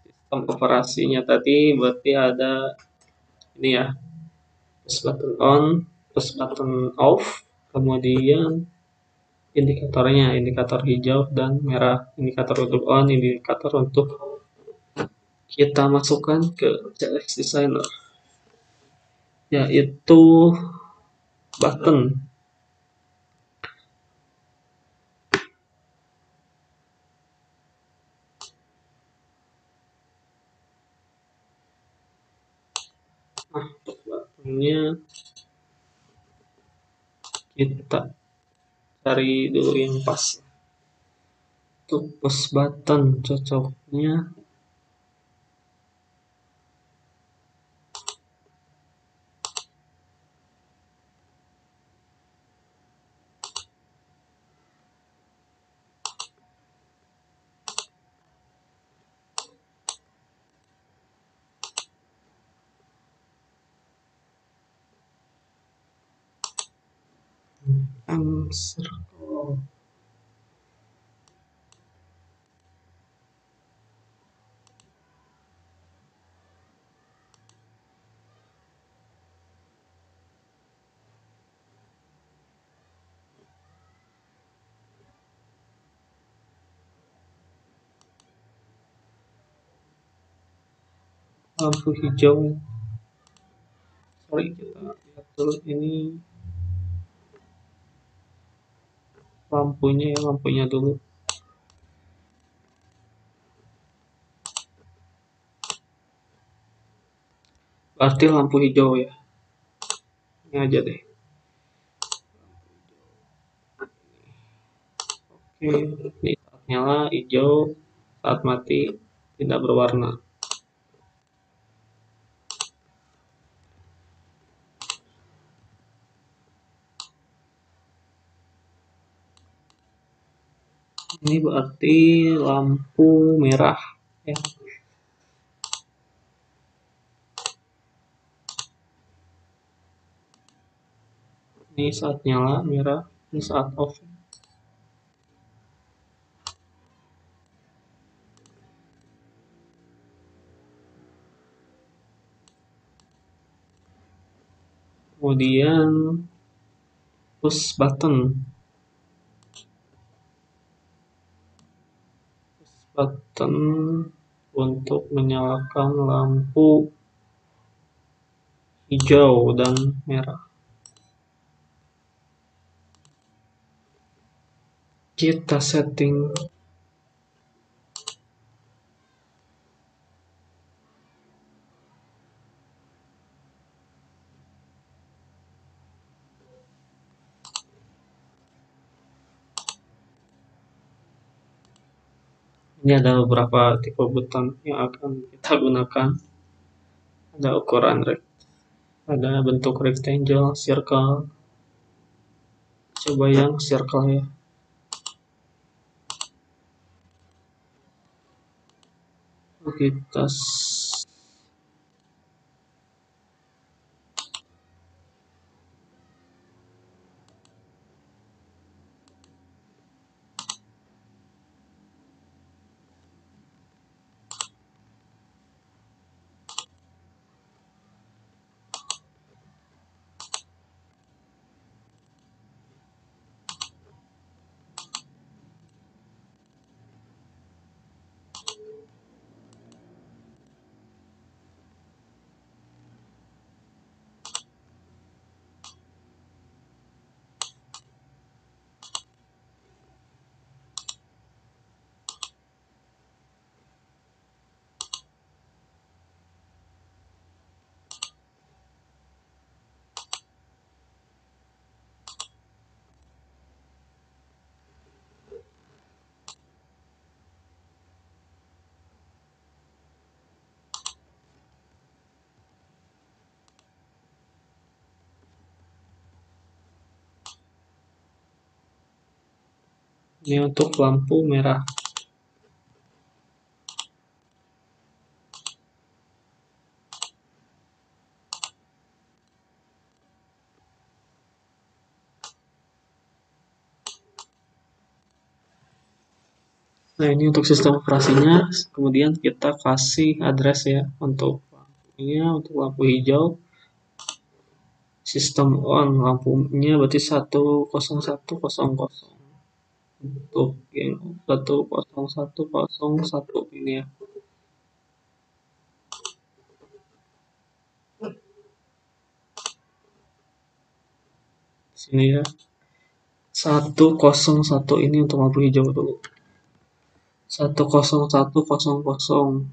sistem operasinya tadi berarti ada ini ya, push button on, push button off, kemudian indikatornya, indikator hijau dan merah, indikator untuk on, indikator untuk kita masukkan ke CX Designer, yaitu button. Nah, untuk buttonnya kita cari dulu yang pas. Untuk push button cocoknya circle. Lampu hijau, sorry, kita lihat dulu ini lampunya ya, lampunya dulu. Berarti lampu hijau ya, ini aja deh. Oke, ini saat nyala hijau, saat mati tidak berwarna. Ini berarti lampu merah ya. Ini saat nyala merah, ini saat off. Kemudian push button. Push button untuk menyalakan lampu hijau dan merah. Kita setting ini ada beberapa tipe button yang akan kita gunakan. Ada ukuran ada bentuk rectangle, circle. Coba yang circle ya. Kita Ini untuk lampu merah. Nah, ini untuk sistem operasinya. Kemudian kita kasih address ya untuk lampunya, untuk lampu hijau. Sistem on, lampunya berarti 10100. Untuk yang 10101 ini ya. Sini ya. 101 ini untuk lampu hijau dulu. 10100. 0001.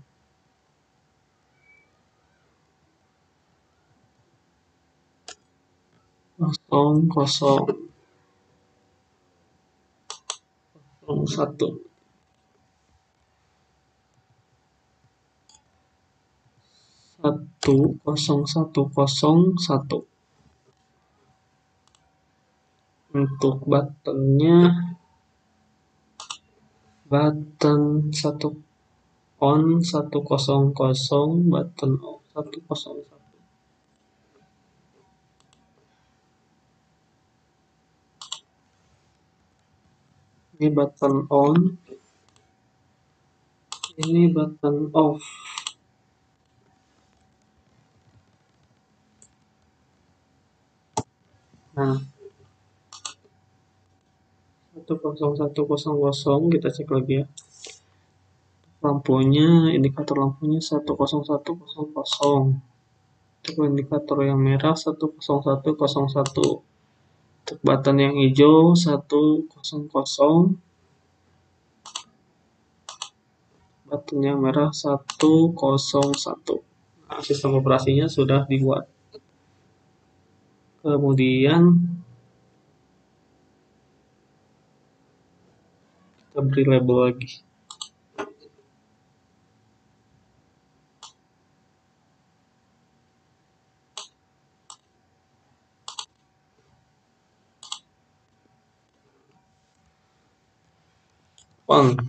10101. Untuk buttonnya, button 1 on 100, button off 101. Ini button on, ini button off. Nah, 10100 kita cek lagi ya. Lampunya, indikator lampunya 10100. Untuk indikator yang merah 10101. Untuk button yang hijau 100. Button yang merah 101. Nah, sistem operasinya sudah dibuat. Kemudian kita beri label lagi. On.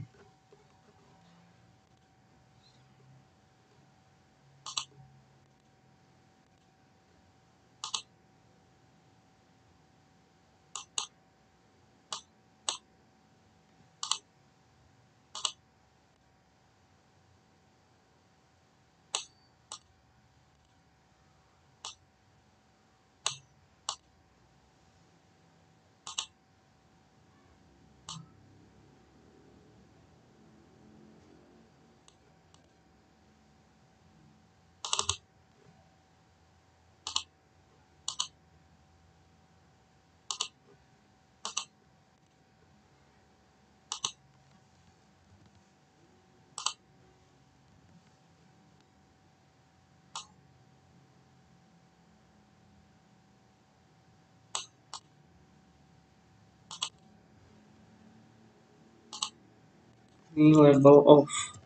Ini label off.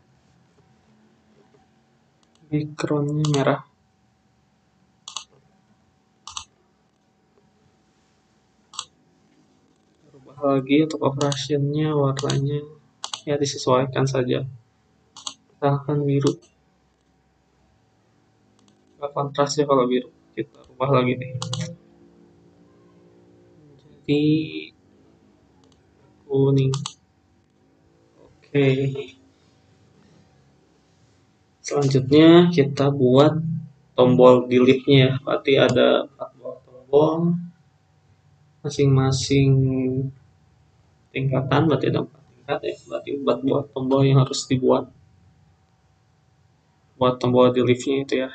Backgroundnya merah. Rubah lagi untuk operationnya, warnanya ya disesuaikan saja. Misalkan biru. Nggak kontras ya kalau biru. Kita rubah lagi nih. Jadi kuning. Oke. Selanjutnya kita buat tombol delete-nya ya. Berarti ada 4 buah tombol. Masing-masing tingkatan, berarti ada 4 tingkat ya. Berarti 4 buah tombol yang harus dibuat. Buat tombol delete-nya itu ya.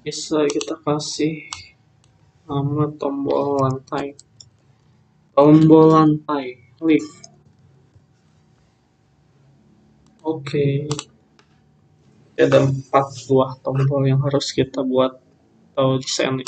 Bisa kita kasih nama tombol lantai lift. Oke, ada 4 buah tombol yang harus kita buat atau desain.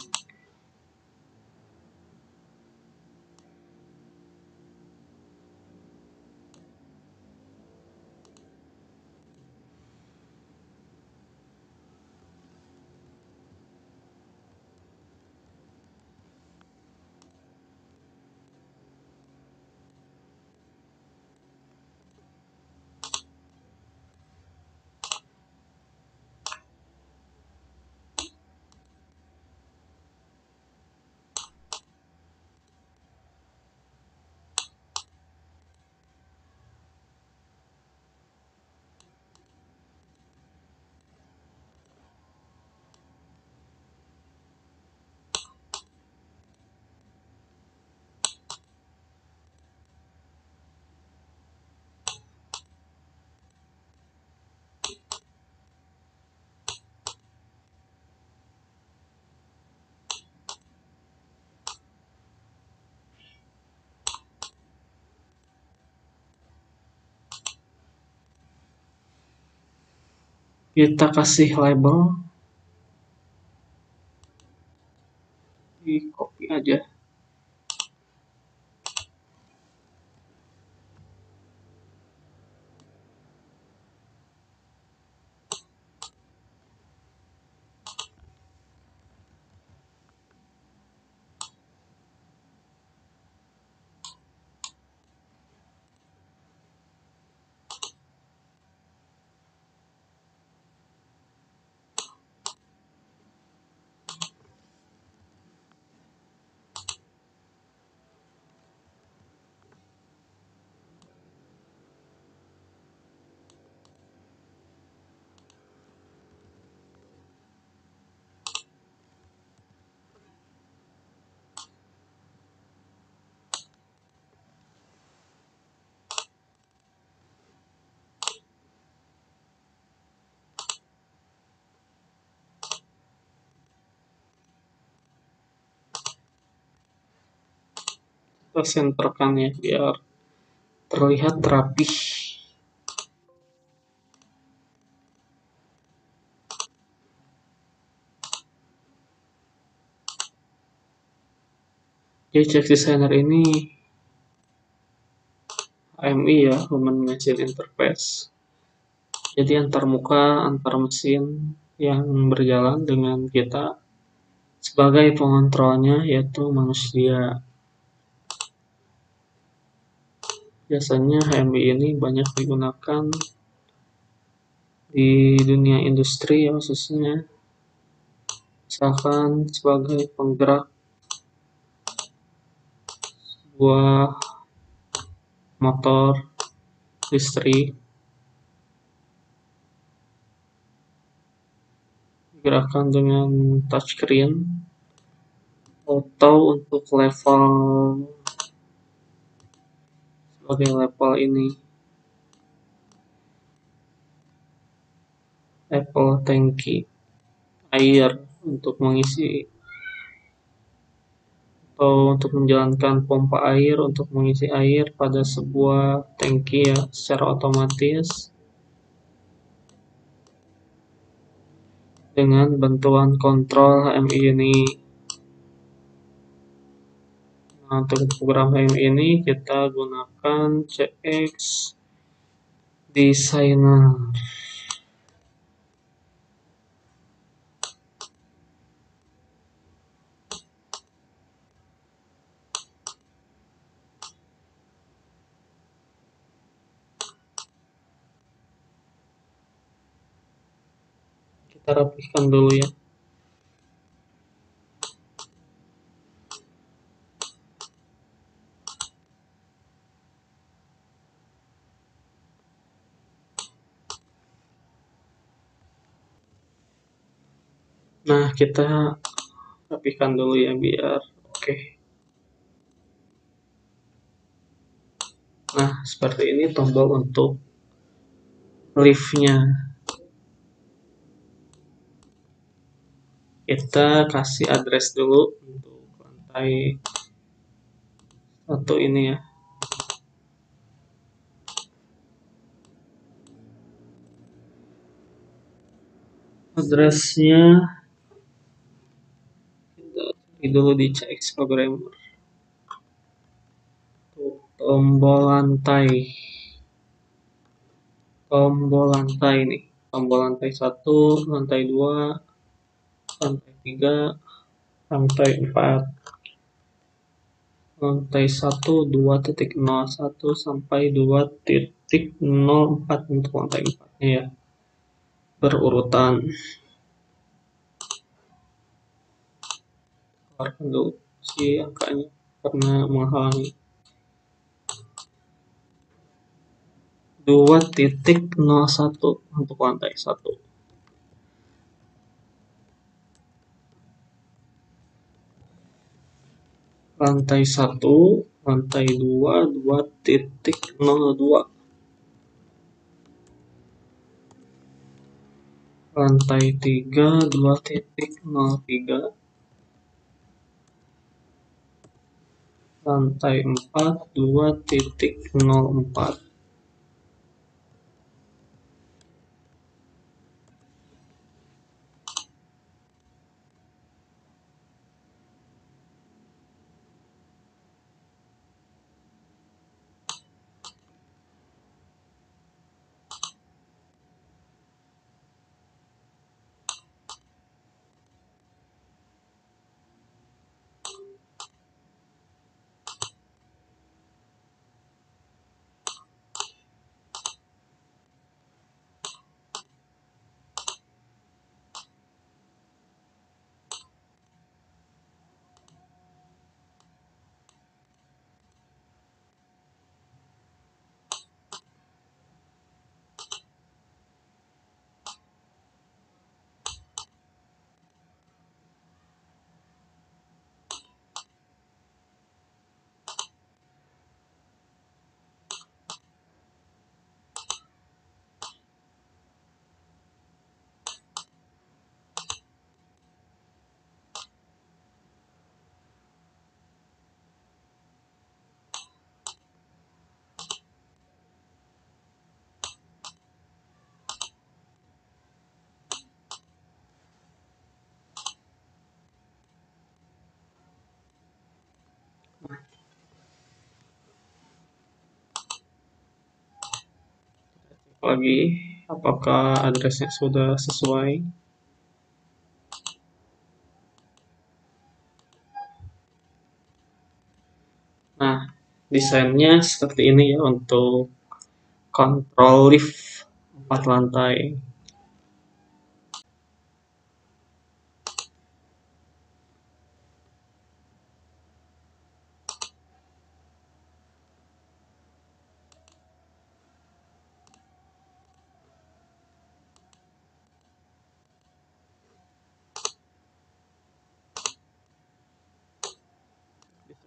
Kita kasih label, di copy aja. Kita senterkan ya biar terlihat rapih. JX Designer ini HMI ya, Human Machine Interface. Jadi antar muka, antar mesin yang berjalan dengan kita sebagai pengontrolnya, yaitu manusia. Biasanya HMI ini banyak digunakan di dunia industri ya, khususnya misalkan sebagai penggerak sebuah motor listrik, gerakan dengan touchscreen, atau untuk level sebagai level ini, level tangki air untuk mengisi atau untuk menjalankan pompa air untuk mengisi air pada sebuah tangki ya secara otomatis dengan bantuan kontrol HMI ini. Nah, untuk program HMI ini kita gunakan CX Designer. Kita rapihkan dulu ya. Nah, kita rapihkan dulu ya biar oke. Nah, seperti ini tombol untuk liftnya. Kita kasih address dulu untuk lantai 1 ini ya. Addressnya kita cari dulu di CX Programmer. Tombol lantai nih, tombol lantai 1, lantai 2, lantai 3, lantai 4, lantai 1 2.01 sampai 2.04 untuk lantai 4 ya, berurutan. Keluarkan dulu si angkanya karena menghalangi. 2.01 untuk lantai 1. Lantai 1, lantai 2, 2.02. Lantai 3, 2.03. Lantai 4, 2.04. Lagi apakah addressnya sudah sesuai. Nah, desainnya seperti ini ya untuk control lift 4 lantai.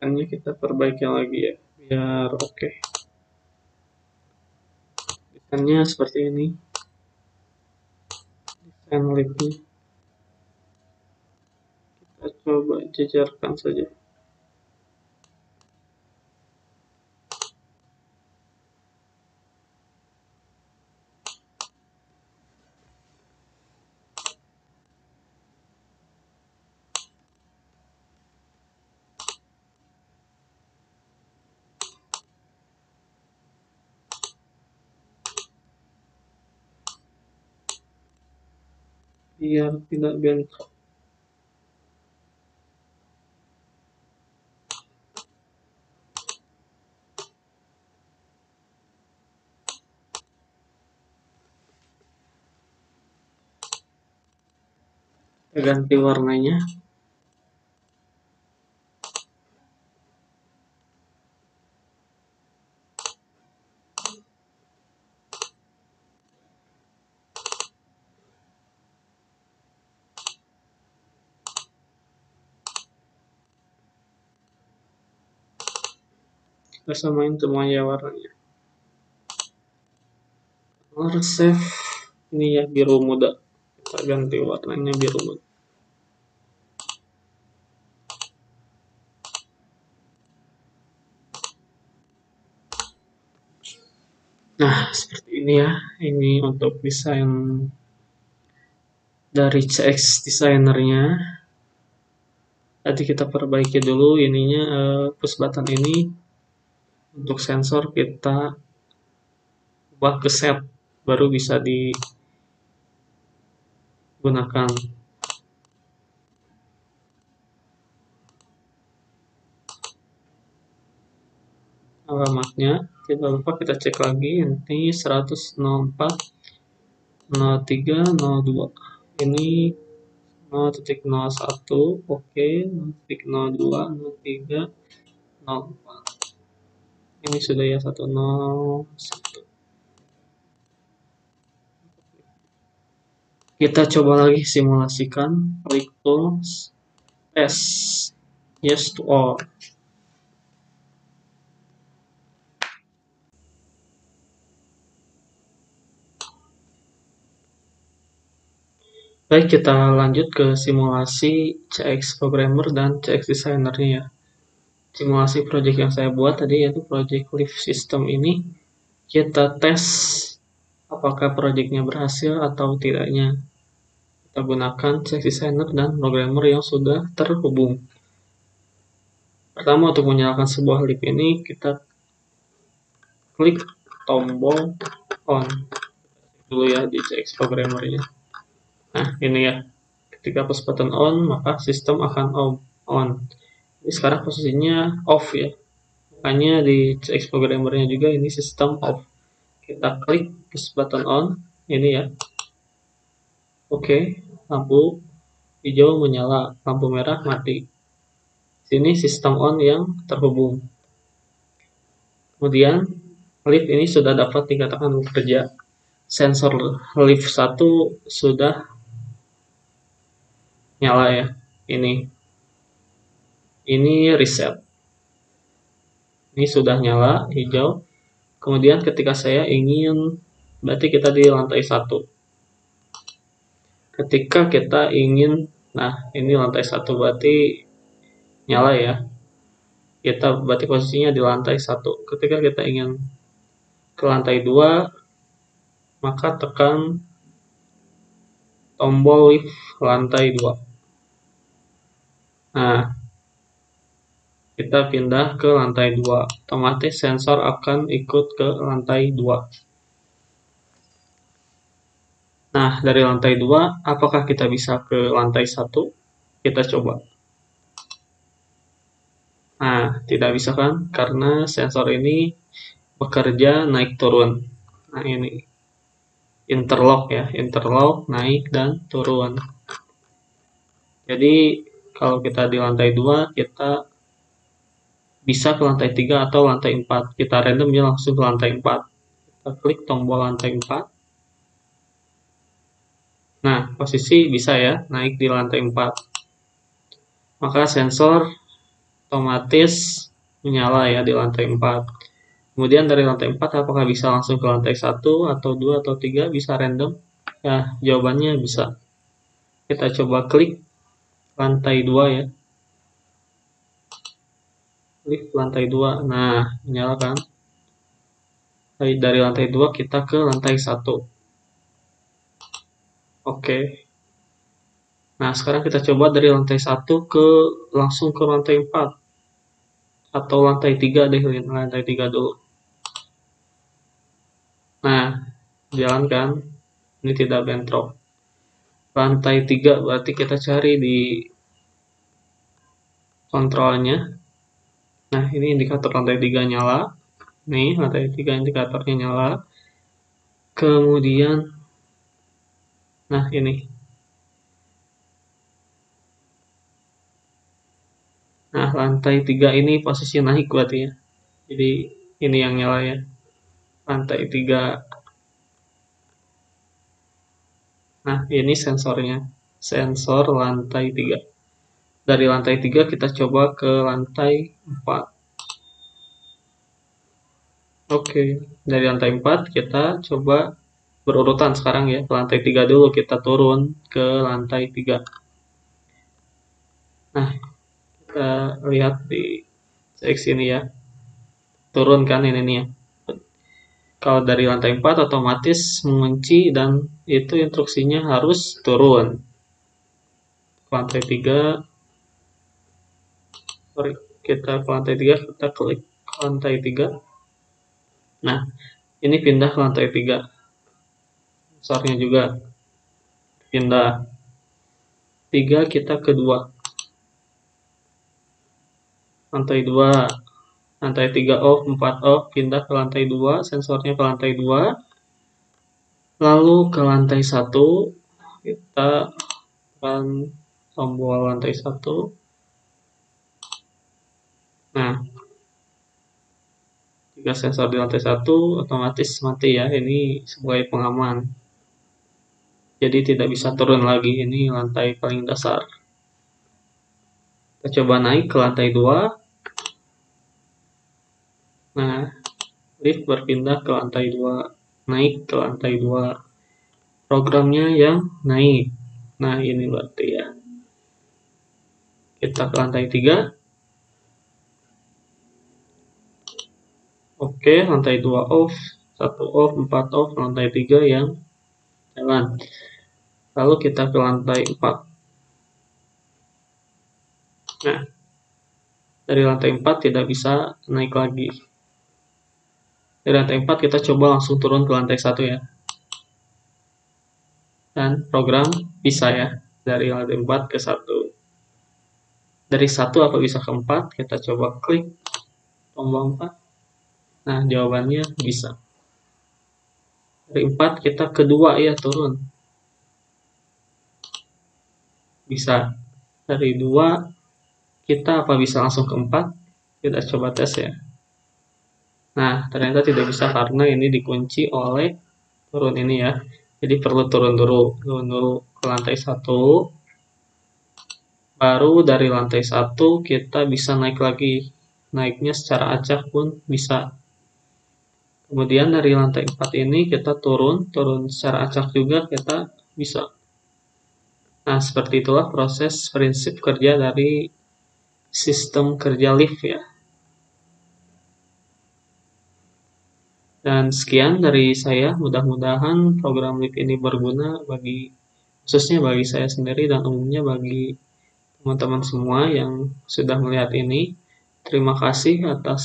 Desainnya kita perbaiki lagi ya biar oke. Desainnya seperti ini. Desain liftnya kita coba jejarkan saja. Biar tidak bentrok. Kita ganti warnanya. Kita samain semuanya warnanya. Warna save ini ya biru muda. Kita ganti warnanya biru muda. Nah, seperti ini ya. Ini untuk desain dari CX Designer-nya. Tadi kita perbaiki dulu ininya, push button ini. Untuk sensor kita ubah ke set, baru bisa digunakan. Alamatnya tidak lupa kita cek lagi, ini 100.04.03.02. Ini 0.01, oke, 0.02, 03, 04. Ini sudah ya 101. Kita coba lagi simulasikan. Klik tools, test, yes to all. Baik, kita lanjut ke simulasi CX Programmer dan CX Designer-nya ya. Simulasi project yang saya buat tadi yaitu project lift system ini, kita tes apakah projectnya berhasil atau tidaknya. Kita gunakan CX Designer dan programmer yang sudah terhubung. Pertama, untuk menyalakan sebuah lift ini, kita klik tombol on dulu ya di CX Programmer-nya. Nah, ini ya. Ketika push button on, maka sistem akan on. Ini sekarang posisinya off ya. Makanya di CX Programmer-nya juga ini sistem off. Kita klik push button on, ini ya. Oke, lampu hijau menyala, lampu merah mati. Sini sistem on yang terhubung. Kemudian lift ini sudah dapat dikatakan bekerja. Sensor lift 1 sudah nyala ya. Ini reset. Ini sudah nyala hijau. Kemudian ketika saya ingin, berarti kita di lantai 1. Ketika kita ingin, nah ini lantai 1 berarti nyala ya. Kita berarti posisinya di lantai 1. Ketika kita ingin ke lantai 2, maka tekan tombol lift lantai 2. Nah, kita pindah ke lantai 2. Otomatis sensor akan ikut ke lantai 2. Nah, dari lantai 2, apakah kita bisa ke lantai 1? Kita coba. Nah, tidak bisa kan? Karena sensor ini bekerja naik turun. Nah, ini interlock ya, interlock naik dan turun. Jadi, kalau kita di lantai 2, kita bisa ke lantai 3 atau lantai 4. Kita random dia langsung ke lantai 4. Kita klik tombol lantai 4. Nah, posisi bisa ya, naik di lantai 4. Maka sensor otomatis menyala ya di lantai 4. Kemudian dari lantai 4 apakah bisa langsung ke lantai 1 atau 2 atau 3, bisa random? Ya, jawabannya bisa. Kita coba klik lantai 2 ya. Klik lantai 2. Nah, menyala kan? Dari lantai 2 kita ke lantai 1. Oke. Nah, sekarang kita coba dari lantai 1 ke langsung ke lantai 4. Atau lantai 3 deh, lantai 3 dulu. Nah, jalan kan? Ini tidak bentrok. Lantai 3 berarti kita cari di kontrolnya. Nah, ini indikator lantai 3 nyala. Nih, lantai 3 indikatornya nyala. Kemudian, nah ini. Nah, lantai 3 ini posisi naik berarti ya. Jadi, ini yang nyala ya. Lantai 3. Nah, ini sensornya. Sensor lantai 3. Dari lantai 3 kita coba ke lantai 4. Oke, dari lantai 4 kita coba berurutan sekarang ya. Ke lantai 3 dulu kita turun ke lantai 3. Nah, kita lihat di seksi ini ya. Turun kan ini nih ya. Kalau dari lantai 4 otomatis mengunci dan itu instruksinya harus turun. Lantai 3, kita ke lantai 3, kita klik lantai 3. Nah, ini pindah ke lantai 3. Sensornya juga pindah. 3 kita ke 2. Lantai 2. Lantai 3 off, 4 off, pindah ke lantai 2, sensornya ke lantai 2. Lalu ke lantai 1, kita akan tombol lantai 1. Nah, jika sensor di lantai 1 otomatis mati ya, ini sebagai pengaman. Jadi tidak bisa turun lagi, ini lantai paling dasar. Kita coba naik ke lantai 2. Nah, lift berpindah ke lantai 2, naik ke lantai 2. Programnya yang naik. Nah, ini berarti ya. Kita ke lantai 3. Oke, lantai 2 off, 1 off, 4 off, lantai 3 yang jalan. Lalu kita ke lantai 4. Nah, dari lantai 4 tidak bisa naik lagi. Dari lantai 4 kita coba langsung turun ke lantai 1 ya. Dan program bisa ya, dari lantai 4 ke 1. Dari 1 apa bisa ke 4, kita coba klik tombol 4. Nah, jawabannya bisa. Dari 4 kita ke 2 ya, turun. Bisa. Dari 2 kita apa bisa langsung ke 4? Kita coba tes ya. Nah, ternyata tidak bisa karena ini dikunci oleh turun ini ya. Jadi perlu turun dulu ke lantai 1. Baru dari lantai 1 kita bisa naik lagi. Naiknya secara acak pun bisa. Kemudian dari lantai 4 ini kita turun secara acak juga kita bisa. Nah, seperti itulah proses prinsip kerja dari sistem kerja lift ya. Dan sekian dari saya, mudah-mudahan program lift ini berguna khususnya bagi saya sendiri dan umumnya bagi teman-teman semua yang sudah melihat ini. Terima kasih atas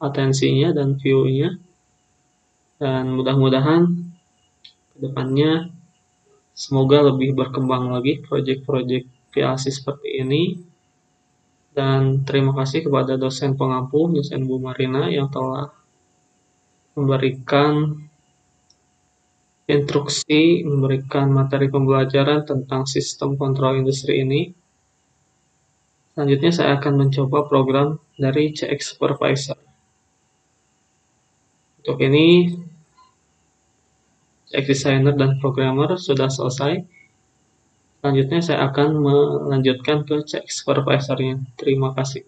atensinya dan view-nya. Dan mudah-mudahan kedepannya semoga lebih berkembang lagi proyek-proyek PLC seperti ini. Dan terima kasih kepada dosen pengampu, dosen Bu Marina yang telah memberikan instruksi, memberikan materi pembelajaran tentang sistem kontrol industri ini. Selanjutnya saya akan mencoba program dari CX Supervisor. Untuk ini, CX Designer dan Programmer sudah selesai. Selanjutnya saya akan melanjutkan ke CX Supervisor-nya. Terima kasih.